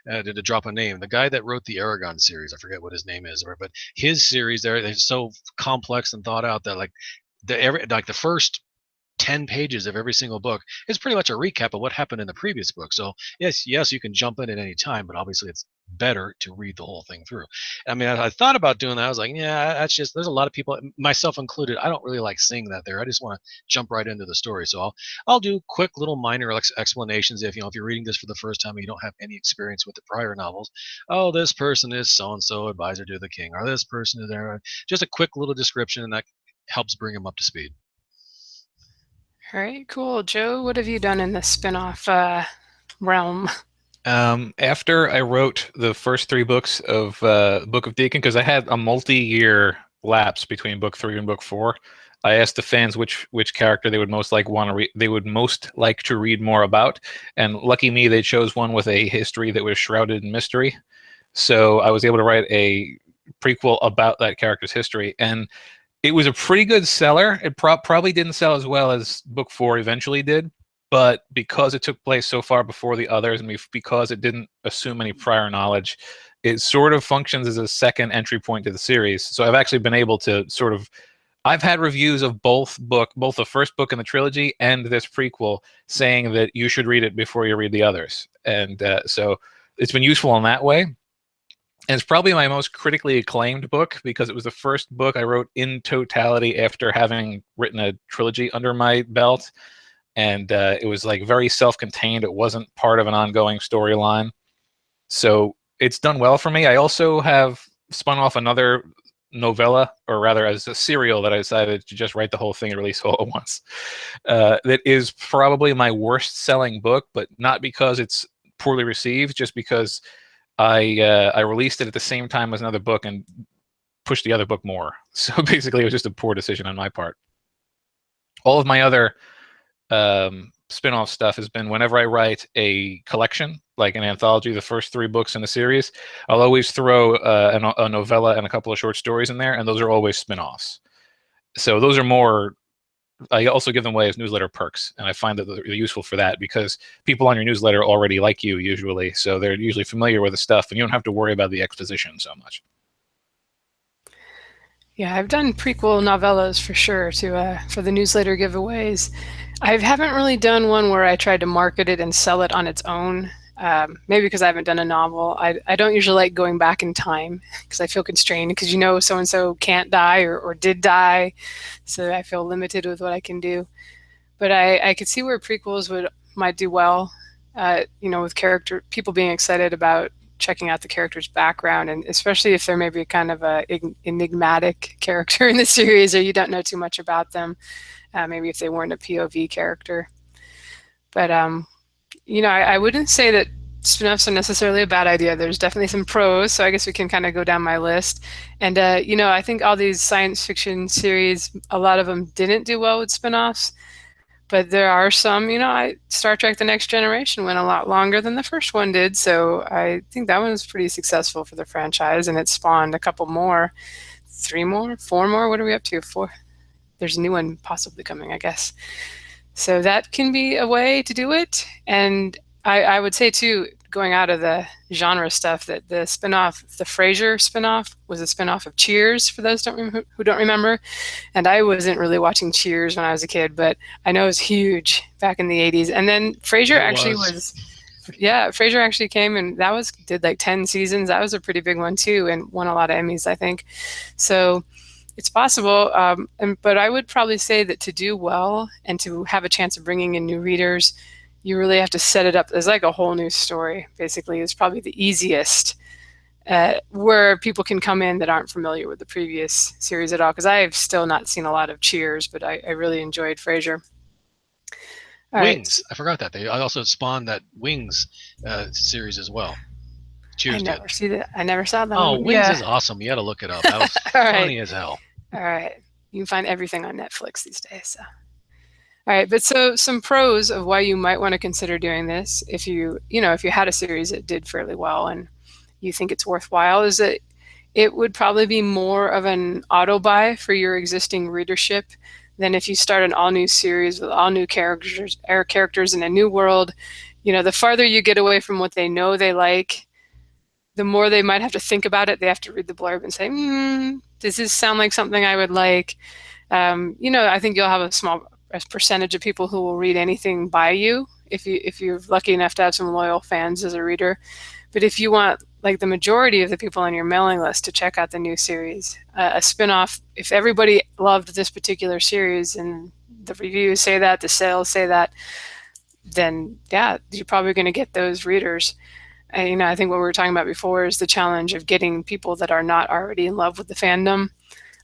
B: to drop a name. The guy that wrote the Aragon series, I forget what his name is, but his series, they're so complex and thought out that like the first 10 pages of every single book is pretty much a recap of what happened in the previous book. So yes, you can jump in at any time, but obviously it's better to read the whole thing through. I mean, I thought about doing that. I was like, yeah, that's just, there's a lot of people, myself included, I don't really like seeing that there. I just want to jump right into the story. So I'll do quick little minor explanations if you're reading this for the first time and you don't have any experience with the prior novels. Oh, this person is so and so, advisor to the king, or this person is there. Just a quick little description, and that helps bring them up to speed.
A: All right, cool. Joe, what have you done in the spin-off realm?
C: After I wrote the first 3 books of Book of Deacon, because I had a multi-year lapse between book 3 and book 4, I asked the fans which character they would most like to read more about, and lucky me, they chose one with a history that was shrouded in mystery. So I was able to write a prequel about that character's history, and it was a pretty good seller. It probably didn't sell as well as book 4 eventually did, but because it took place so far before the others, and because it didn't assume any prior knowledge, it sort of functions as a second entry point to the series. So I've actually been able to I've had reviews of both the first book in the trilogy and this prequel saying that you should read it before you read the others. And so it's been useful in that way. And it's probably my most critically acclaimed book because it was the first book I wrote in totality after having written a trilogy under my belt. And it was like very self-contained. It wasn't part of an ongoing storyline. So it's done well for me. I also have spun off another novella, or rather as a serial, that I decided to just write the whole thing and release all at once. That is probably my worst selling book, but not because it's poorly received, just because I released it at the same time as another book and pushed the other book more. So basically, it was just a poor decision on my part. All of my other spin-off stuff has been whenever I write a collection, like an anthology, the first 3 books in a series, I'll always throw a novella and a couple of short stories in there, and those are always spin-offs. So those are more, I also give them away as newsletter perks, and I find that they're useful for that because people on your newsletter already like you usually, so they're usually familiar with the stuff, and you don't have to worry about the exposition so much.
A: Yeah, I've done prequel novellas for sure for the newsletter giveaways. I haven't really done one where I tried to market it and sell it on its own. Maybe because I haven't done a novel. I don't usually like going back in time because I feel constrained because so-and-so can't die or did die. So I feel limited with what I can do. But I could see where prequels might do well, with people being excited about checking out the character's background, and especially if they're maybe kind of a enigmatic character in the series or you don't know too much about them, maybe if they weren't a POV character. But I wouldn't say that spin-offs are necessarily a bad idea. There's definitely some pros, so I guess we can kind of go down my list. And I think all these science fiction series, a lot of them didn't do well with spin-offs, but there are some, Star Trek: The Next Generation went a lot longer than the first one did, so I think that one was pretty successful for the franchise, and it spawned a couple more, 3 more, 4 more. What are we up to? 4? There's a new one possibly coming, I guess. So that can be a way to do it. And I would say, too, going out of the genre stuff, that the Frasier spinoff was a spinoff of Cheers, for those who don't remember. And I wasn't really watching Cheers when I was a kid, but I know it was huge back in the 80s. And then Frasier Frasier actually came, and did like 10 seasons. That was a pretty big one, too, and won a lot of Emmys, I think. So it's possible, but I would probably say that to do well and to have a chance of bringing in new readers, you really have to set it up as like a whole new story, basically, is probably the easiest, where people can come in that aren't familiar with the previous series at all. Because I have still not seen a lot of Cheers, but I really enjoyed Frasier. All right.
B: Wings. I forgot that. They also spawned that Wings series as well. Cheers did.
A: I never saw that
B: Oh,
A: one.
B: Wings
A: Yeah.
B: is awesome. You got to look it up. That was
A: All right.
B: funny as hell.
A: All right. You can find everything on Netflix these days. So. All right, but so some pros of why you might want to consider doing this, if you had a series that did fairly well and you think it's worthwhile, is that it would probably be more of an auto buy for your existing readership than if you start an all new series with all new characters in a new world. The farther you get away from what they know they like, the more they might have to think about it. They have to read the blurb and say, does this sound like something I would like? I think you'll have a small percentage of people who will read anything by you if you're lucky enough to have some loyal fans as a reader. But if you want like the majority of the people on your mailing list to check out the new series, a spinoff, if everybody loved this particular series and the reviews say that, the sales say that, then yeah, you're probably going to get those readers. And, I think what we were talking about before is the challenge of getting people that are not already in love with the fandom.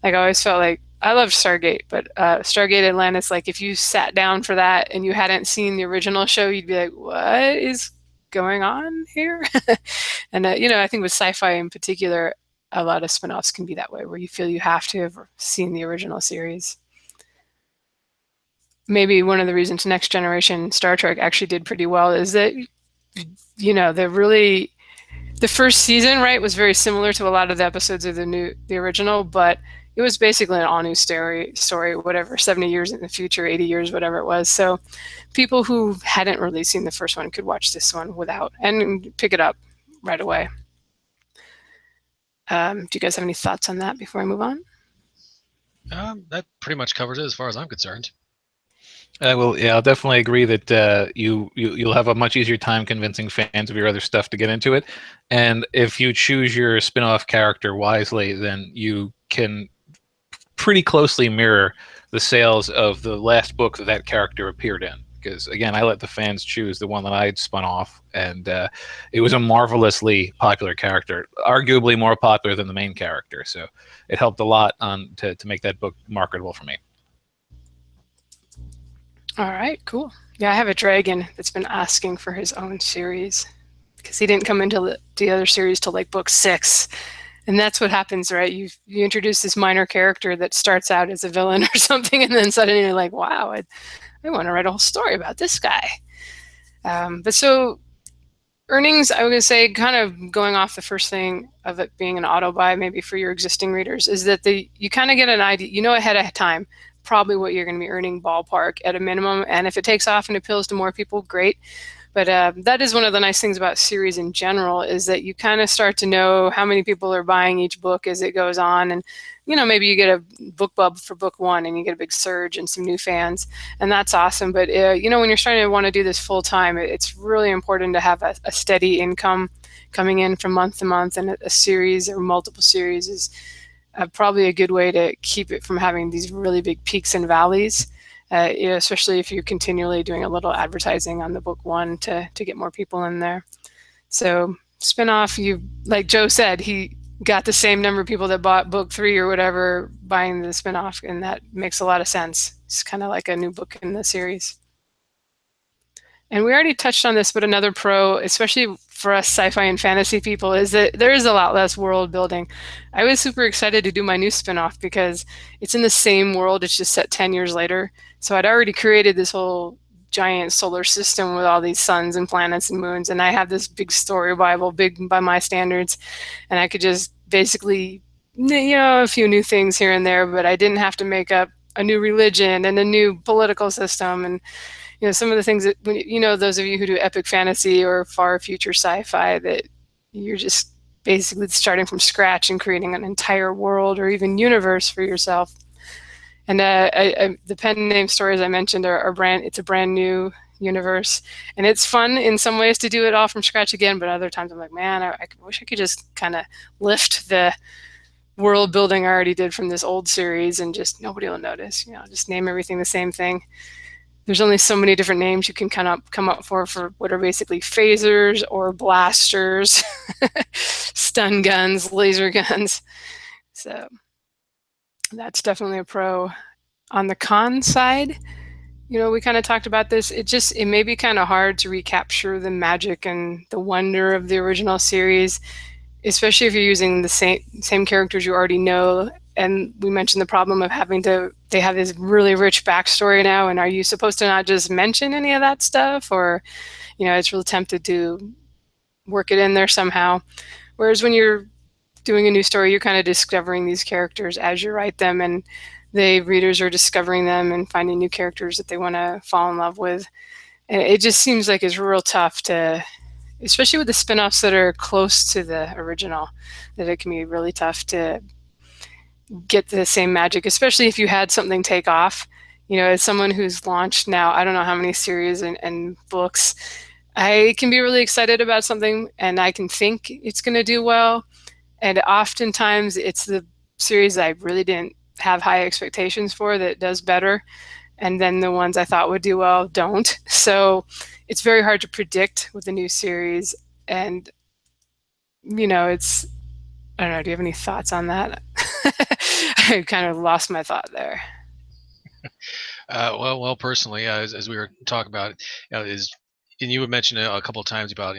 A: Like I always felt like I loved Stargate, but Stargate Atlantis, like if you sat down for that and you hadn't seen the original show, you'd be like, what is going on here? And, I think with sci-fi in particular, a lot of spinoffs can be that way, where you feel you have to have seen the original series. Maybe one of the reasons Next Generation Star Trek actually did pretty well is that, the first season, right, was very similar to a lot of the episodes of the original, but it was basically an all new story, whatever, 70 years in the future, 80 years, whatever it was. So people who hadn't really seen the first one could watch this one and pick it up right away. Do you guys have any thoughts on that before I move on?
B: That pretty much covers it as far as I'm concerned.
C: Well, yeah, I'll definitely agree that you'll have a much easier time convincing fans of your other stuff to get into it. And if you choose your spin-off character wisely, then you can pretty closely mirror the sales of the last book that character appeared in. Because, again, I let the fans choose the one that I had spun off, and it was a marvelously popular character, arguably more popular than the main character. So it helped a lot to make that book marketable for me.
A: All right, cool. Yeah, I have a dragon that's been asking for his own series because he didn't come into the other series till like book 6. And that's what happens, right? You introduce this minor character that starts out as a villain or something, and then suddenly you're like, wow, I want to write a whole story about this guy. But so earnings, I would say, kind of going off the first thing of it being an auto buy, maybe for your existing readers, is that you kind of get an idea, ahead of time, probably what you're going to be earning ballpark at a minimum. And if it takes off and appeals to more people, great. But that is one of the nice things about series in general, is that you kind of start to know how many people are buying each book as it goes on. And, maybe you get a book bub for book 1 and you get a big surge and some new fans. And that's awesome. But, when you're starting to want to do this full time, it's really important to have a steady income coming in from month to month. And a series or multiple series is probably a good way to keep it from having these really big peaks and valleys. Especially if you're continually doing a little advertising on the book 1 to get more people in there. So spinoff, like Joe said, he got the same number of people that bought book 3 or whatever buying the spinoff, and that makes a lot of sense. It's kind of like a new book in the series. And we already touched on this, but another pro, especially for us sci-fi and fantasy people, is that there is a lot less world building. I was super excited to do my new spinoff because it's in the same world, it's just set 10 years later. So I'd already created this whole giant solar system with all these suns and planets and moons, and I have this big story Bible, big by my standards, and I could just basically, a few new things here and there, but I didn't have to make up a new religion and a new political system. And some of the things that, those of you who do epic fantasy or far future sci-fi, that you're just basically starting from scratch and creating an entire world or even universe for yourself. And the pen name stories I mentioned it's a brand new universe, and it's fun in some ways to do it all from scratch again, but other times I'm like, man, I wish I could just kind of lift the world building I already did from this old series and just nobody will notice, just name everything the same thing. there's only so many different names you can kind of come up for what are basically phasers or blasters, stun guns, laser guns. So that's definitely a pro. On the con side, we kind of talked about this. It may be kind of hard to recapture the magic and the wonder of the original series, especially if you're using the same characters you already know. And we mentioned the problem of they have this really rich backstory now, and are you supposed to not just mention any of that stuff? Or, it's really tempted to work it in there somehow. Whereas when you're doing a new story, you're kind of discovering these characters as you write them, and the readers are discovering them and finding new characters that they want to fall in love with. And it just seems like it's real tough to, especially with the spin-offs that are close to the original, that it can be really tough to get the same magic, especially if you had something take off. As someone who's launched now, I don't know how many series and books, I can be really excited about something and I can think it's going to do well. And oftentimes it's the series I really didn't have high expectations for that does better. And then the ones I thought would do well don't. So it's very hard to predict with a new series. And, I don't know, do you have any thoughts on that? I kind of lost my thought there.
B: Well, personally, as we were talking about, and you would mention a couple of times about,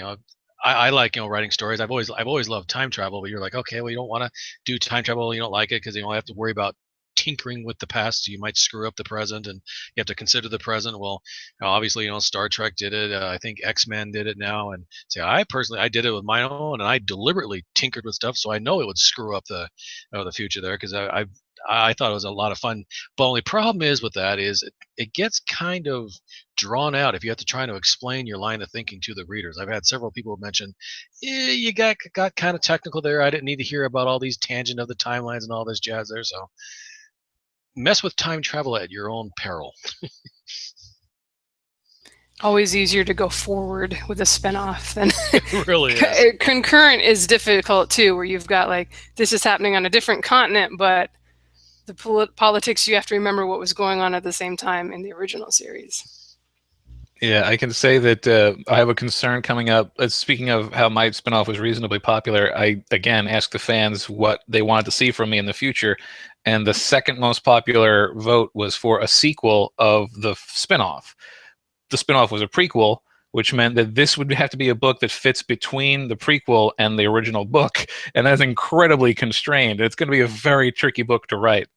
B: I like, writing stories. I've always loved time travel, but you're like, okay, well, you don't want to do time travel. You don't like it because you don't have to worry about tinkering with the past. So you might screw up the present, and you have to consider the present. Well, obviously, Star Trek did it. I think X-Men did it now, and I did it with my own, and I deliberately tinkered with stuff, so I know it would screw up the future there because I thought it was a lot of fun. But only problem is with that is it gets kind of drawn out if you have to try to explain your line of thinking to the readers. I've had several people mention, you got kind of technical there. I didn't need to hear about all these tangent of the timelines and all this jazz there. So mess with time travel at your own peril.
A: Always easier to go forward with a spinoff than
B: it really is.
A: Concurrent is difficult too, where you've got this is happening on a different continent, but the politics, you have to remember what was going on at the same time in the original series.
C: Yeah, I can say that I have a concern coming up. Speaking of how my spinoff was reasonably popular, I again asked the fans what they wanted to see from me in the future, and the second most popular vote was for a sequel of the spinoff. The spinoff was a prequel, which meant that this would have to be a book that fits between the prequel and the original book, and that's incredibly constrained. It's going to be a very tricky book to write.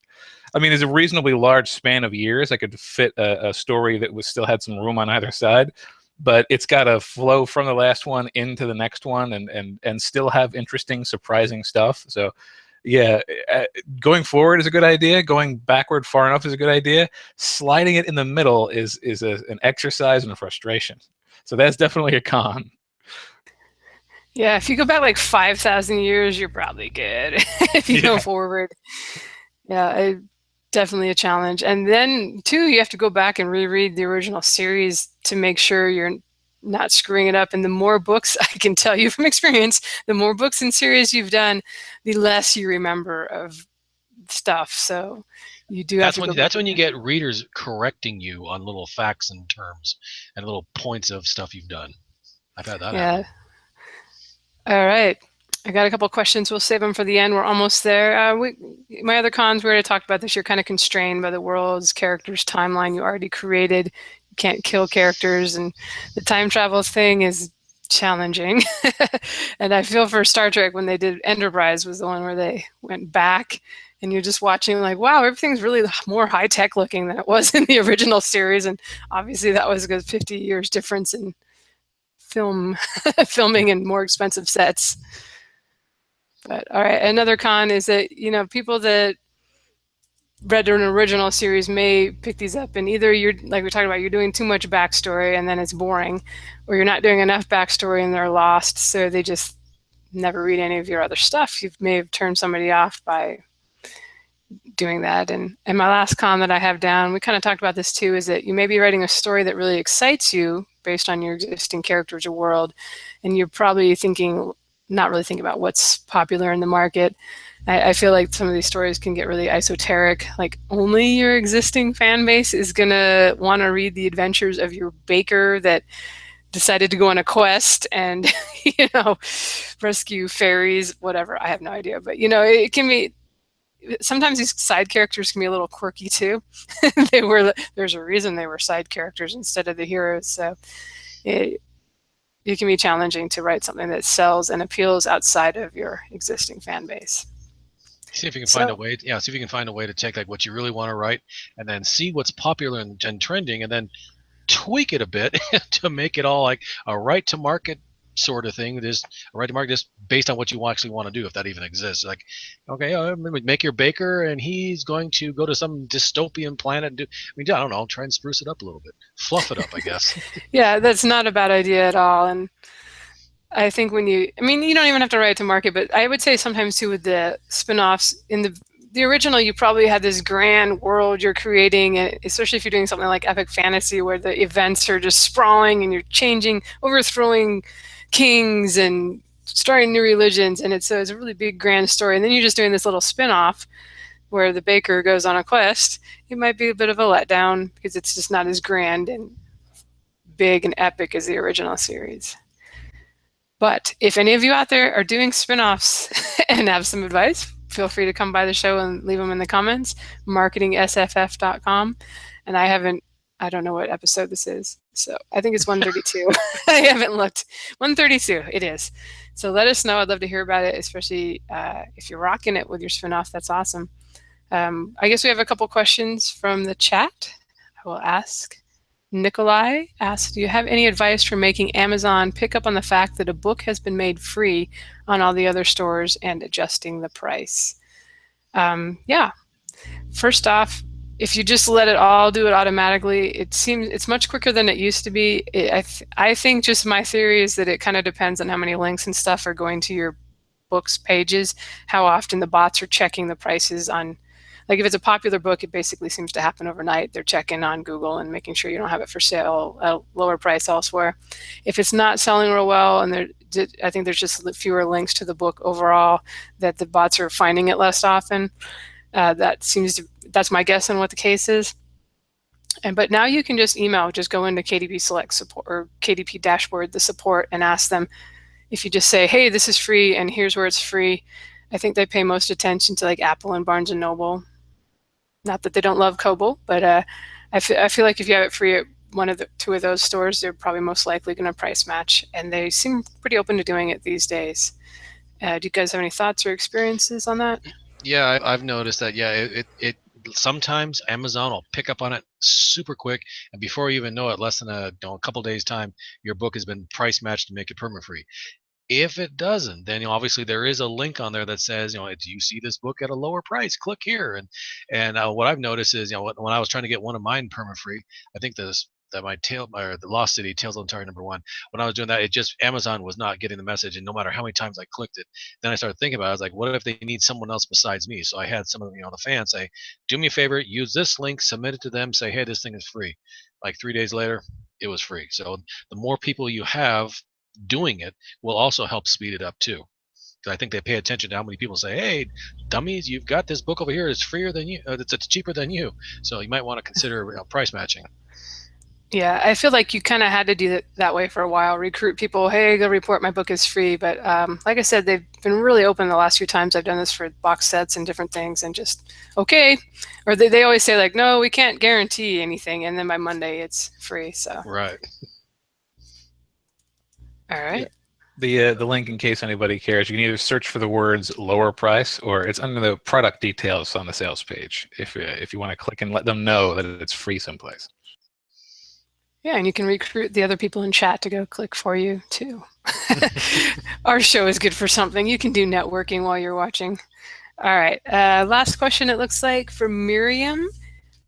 C: I mean, there's a reasonably large span of years. I could fit a story that still had some room on either side, but it's got to flow from the last one into the next one and still have interesting, surprising stuff. So, yeah, going forward is a good idea. Going backward far enough is a good idea. Sliding it in the middle is an exercise and a frustration. So that's definitely a con.
A: Yeah, if you go back 5,000 years, you're probably good. If you go forward. Yeah, definitely a challenge. And then, too, you have to go back and reread the original series to make sure you're not screwing it up. And the more books, I can tell you from experience, the more books and series you've done, the less you remember of stuff. So you do have to
B: that's when you get readers correcting you on little facts and terms and little points of stuff you've done. I've had that happen.
A: All right. I got a couple questions. We'll save them for the end. We're almost there. My other cons, we already talked about this. You're kind of constrained by the world's characters timeline you already created. You can't kill characters, and the time travel thing is challenging. And I feel for Star Trek when they did Enterprise was the one where they went back, and you're just watching wow, everything's really more high-tech looking than it was in the original series. And obviously that was a good 50 years difference in filming and more expensive sets. But all right, another con is that people that read an original series may pick these up, and either you're like we talked about, you're doing too much backstory and then it's boring, or you're not doing enough backstory and they're lost, so they just never read any of your other stuff. You may have turned somebody off by doing that. And my last con that I have down, we kind of talked about this too, is that you may be writing a story that really excites you based on your existing characters or world, and you're probably thinking not really thinking about what's popular in the market. I feel like some of these stories can get really esoteric. Like only your existing fan base is going to want to read the adventures of your baker that decided to go on a quest and, rescue fairies, whatever. I have no idea. But, it can be, sometimes these side characters can be a little quirky too. There's a reason they were side characters instead of the heroes. So it can be challenging to write something that sells and appeals outside of your existing fan base.
B: See if you can find a way. See if you can find a way to take like what you really want to write, and then see what's popular and trending, and then tweak it a bit to make it all like a right to market sort of thing. There's a right to market just based on what you actually want to do, if that even exists. Like, okay, make your baker, and he's going to go to some dystopian planet. And I don't know. Try and spruce it up a little bit, fluff it up, I guess.
A: Yeah, that's not a bad idea at all, and I think you don't even have to write it to market, but I would say sometimes too with the spin-offs, in the original, you probably had this grand world you're creating, especially if you're doing something like epic fantasy where the events are just sprawling and you're changing, overthrowing kings and starting new religions, and it's a really big grand story. And then you're just doing this little spin-off where the baker goes on a quest. It might be a bit of a letdown because it's just not as grand and big and epic as the original series. But if any of you out there are doing spin-offs and have some advice, feel free to come by the show and leave them in the comments, marketingsff.com. And I don't know what episode this is. So I think it's 132. I haven't looked. 132, it is. So let us know. I'd love to hear about it, especially if you're rocking it with your spin-off. That's awesome. I guess we have a couple questions from the chat. I will ask. Nikolai asks, do you have any advice for making Amazon pick up on the fact that a book has been made free on all the other stores and adjusting the price? Yeah. First off, if you just let it all do it automatically, it's much quicker than it used to be. I think just my theory is that it kind of depends on how many links and stuff are going to your book's pages, how often the bots are checking the prices on. Like if it's a popular book, it basically seems to happen overnight. They're checking on Google and making sure you don't have it for sale at a lower price elsewhere. If it's not selling real well, and I think there's just fewer links to the book overall, that the bots are finding it less often. That's my guess on what the case is. But now you can just go into KDP Select support or KDP Dashboard, the support, and ask them. If you just say, hey, this is free and here's where it's free. I think they pay most attention to like Apple and Barnes & Noble. Not that they don't love Kobo, but I feel like if you have it free at one of the two of those stores, they're probably most likely going to price match, and they seem pretty open to doing it these days. Do you guys have any thoughts or experiences on that?
B: Yeah, I've noticed that. Yeah, it sometimes Amazon will pick up on it super quick, and before you even know it, less than a couple days time, your book has been price matched to make it perma-free. If it doesn't, then obviously there is a link on there that says, do you see this book at a lower price? Click here. And what I've noticed is, when I was trying to get one of mine perma-free, I think the Lost City Tales of Atari #1. When I was doing that, Amazon was not getting the message, and no matter how many times I clicked it, then I started thinking about it. I was like, what if they need someone else besides me? So I had some of the fans say, do me a favor, use this link, submit it to them, say, hey, this thing is free. Like 3 days later, it was free. So the more people you have doing it will also help speed it up too. Because I think they pay attention to how many people say, hey, dummies, you've got this book over here, it's freer than you, it's cheaper than you. So you might want to consider price matching.
A: Yeah, I feel like you kind of had to do that way for a while. Recruit people, hey, go report my book is free. But like I said, they've been really open the last few times I've done this for box sets and different things, and just, okay. Or they always say like, no, we can't guarantee anything. And then by Monday, it's free. So
B: right.
A: All right.
C: Yeah. The link, in case anybody cares, you can either search for the words lower price, or it's under the product details on the sales page if you want to click and let them know that it's free someplace.
A: Yeah, and you can recruit the other people in chat to go click for you too. Our show is good for something. You can do networking while you're watching. All right, last question it looks like for Miriam.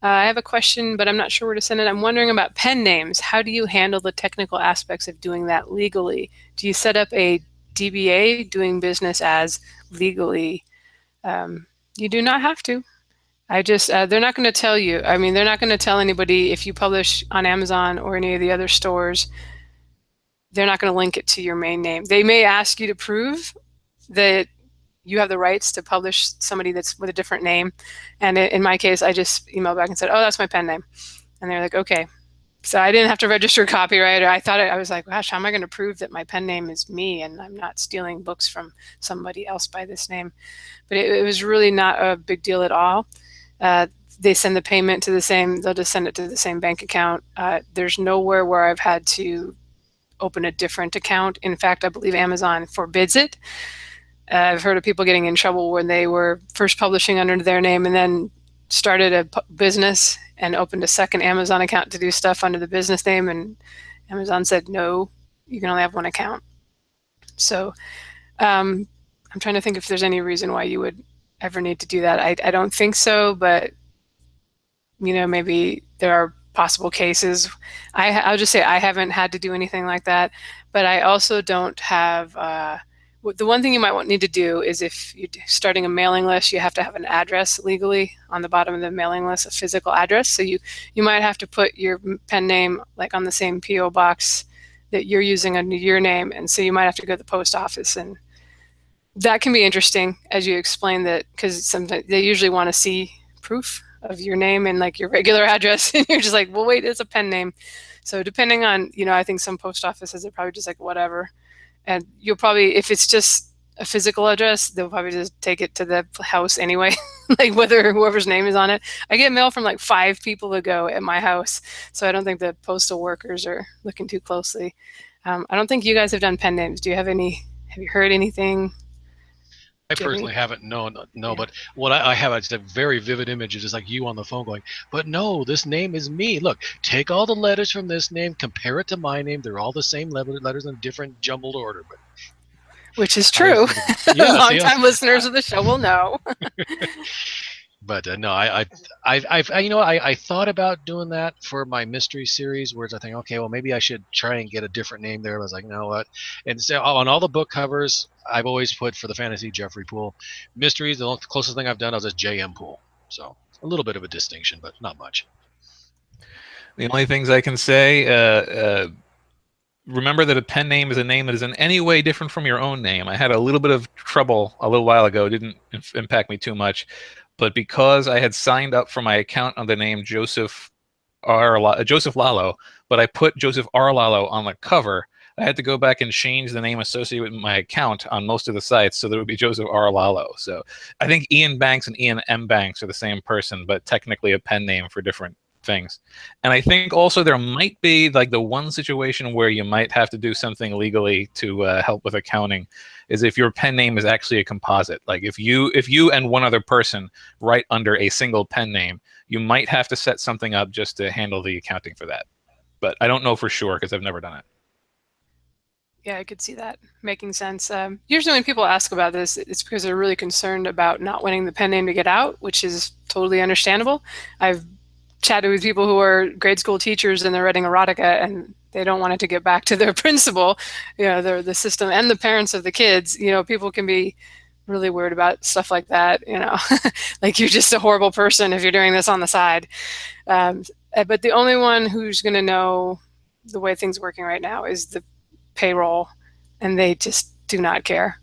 A: I have a question, but I'm not sure where to send it. I'm wondering about pen names. How do you handle the technical aspects of doing that legally? Do you set up a DBA, doing business as legally? You do not have to. They're not going to tell you. I mean, they're not going to tell anybody if you publish on Amazon or any of the other stores. they're not going to link it to your main name. They may ask you to prove that you have the rights to publish somebody that's with a different name. And in my case, I just emailed back and said, oh, that's my pen name. And they're like, okay. So I didn't have to register copyright. I was like, gosh, how am I going to prove that my pen name is me and I'm not stealing books from somebody else by this name? But it was really not a big deal at all. They send the payment to the same, they'll just send it to the same bank account. There's nowhere where I've had to open a different account. In fact, I believe Amazon forbids it. I've heard of people getting in trouble when they were first publishing under their name and then started a business and opened a second Amazon account to do stuff under the business name, and Amazon said, no, you can only have one account. So I'm trying to think if there's any reason why you would ever need to do that. I don't think so, but maybe there are possible cases. I'll just say I haven't had to do anything like that, but I also don't have, the one thing you might need to do is if you're starting a mailing list, you have to have an address legally on the bottom of the mailing list, a physical address. So you might have to put your pen name like on the same PO box that you're using under your name. And so you might have to go to the post office, and that can be interesting as you explain that, because sometimes they usually want to see proof of your name and like your regular address. And you're just like, well, wait, it's a pen name. So depending on, I think some post offices are probably just like, whatever. And you'll probably, if it's just a physical address, they'll probably just take it to the house anyway, like whether whoever's name is on it. I get mail from like 5 people ago at my house, so I don't think the postal workers are looking too closely. I don't think you guys have done pen names. Do you have any? Have you heard anything?
B: I personally haven't. No. Yeah. But what I have is a very vivid image of just like you on the phone going, but no, this name is me. Look, take all the letters from this name, compare it to my name. They're all the same letters in a different jumbled order. But
A: which is true. Long-time listeners of the show will know.
B: But no, I thought about doing that for my mystery series, whereas I think, okay, well, maybe I should try and get a different name there. I was like, you know what? And so on all the book covers, I've always put for the fantasy Jeffrey Poole. Mysteries, the closest thing I've done is J.M. Poole. So a little bit of a distinction, but not much.
C: The only things I can say, remember that a pen name is a name that is in any way different from your own name. I had a little bit of trouble a little while ago. It didn't impact me too much. But because I had signed up for my account under the name Joseph Lalo, but I put Joseph R. Lalo on the cover, I had to go back and change the name associated with my account on most of the sites so that it would be Joseph R. Lalo. So I think Ian Banks and Ian M. Banks are the same person, but technically a pen name for different things. And I think also there might be like the one situation where you might have to do something legally to help with accounting is if your pen name is actually a composite. Like if you and one other person write under a single pen name, you might have to set something up just to handle the accounting for that. But I don't know for sure because I've never done it.
A: Yeah, I could see that making sense. Usually when people ask about this, it's because they're really concerned about not wanting the pen name to get out, which is totally understandable. I've chatted with people who are grade school teachers and they're writing erotica and they don't want it to get back to their principal, the system and the parents of the kids. People can be really worried about stuff like that, like you're just a horrible person if you're doing this on the side. But the only one who's going to know the way things are working right now is the payroll, and they just do not care.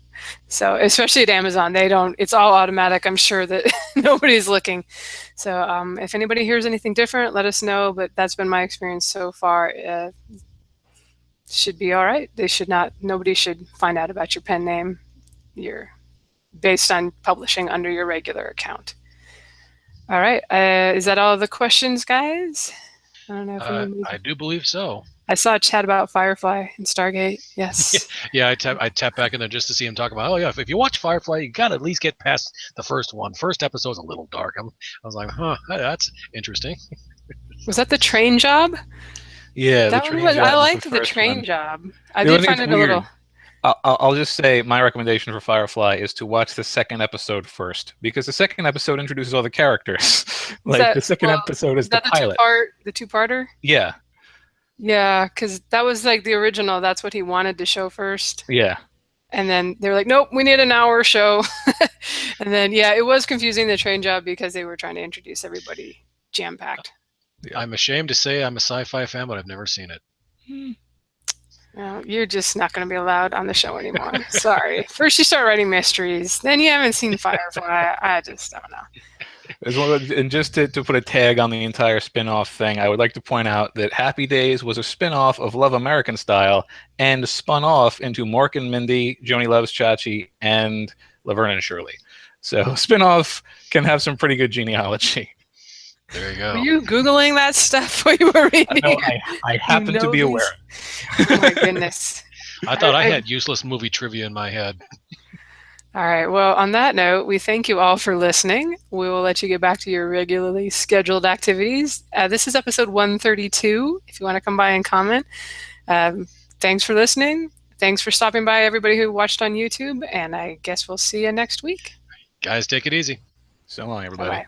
A: So especially at Amazon, it's all automatic. I'm sure that nobody's looking. So if anybody hears anything different, let us know. But that's been my experience so far. Should be all right. Nobody should find out about your pen name. You're based on publishing under your regular account. All right. Is that all the questions, guys? I don't know if
B: I do believe so.
A: I saw a chat about Firefly and Stargate. Yes.
B: Yeah, I tap back in there just to see him talk about, if you watch Firefly, you got to at least get past the first one. First episode's a little dark. I was like, that's interesting.
A: Was that the train job?
C: Yeah,
A: that one was. I liked the train job. I did find it a little.
C: I'll just say my recommendation for Firefly is to watch the second episode first, because the second episode introduces all the characters. The second episode is the pilot.
A: The two-parter?
C: Yeah.
A: Yeah, because that was like the original. That's what he wanted to show first.
C: Yeah.
A: And then they were like, nope, we need an hour show. And then, it was confusing, the train job, because they were trying to introduce everybody jam-packed.
B: Yeah. I'm ashamed to say I'm a sci-fi fan, but I've never seen it.
A: Well, you're just not going to be allowed on the show anymore. Sorry. First you start writing mysteries, then you haven't seen Firefly. I just don't know.
C: And just to put a tag on the entire spin-off thing, I would like to point out that Happy Days was a spin-off of Love American Style and spun off into Mork and Mindy, Joni Loves Chachi, and Laverne and Shirley. So spin-off can have some pretty good genealogy.
B: There you go.
A: Were you Googling that stuff while you were reading?
C: No, I happen to be aware.
A: Oh my goodness.
B: I thought I had useless movie trivia in my head.
A: All right. Well, on that note, we thank you all for listening. We will let you get back to your regularly scheduled activities. This is episode 132. If you want to come by and comment. Thanks for listening. Thanks for stopping by, everybody who watched on YouTube. And I guess we'll see you next week.
B: Guys, take it easy.
C: So long, everybody.
A: Bye-bye.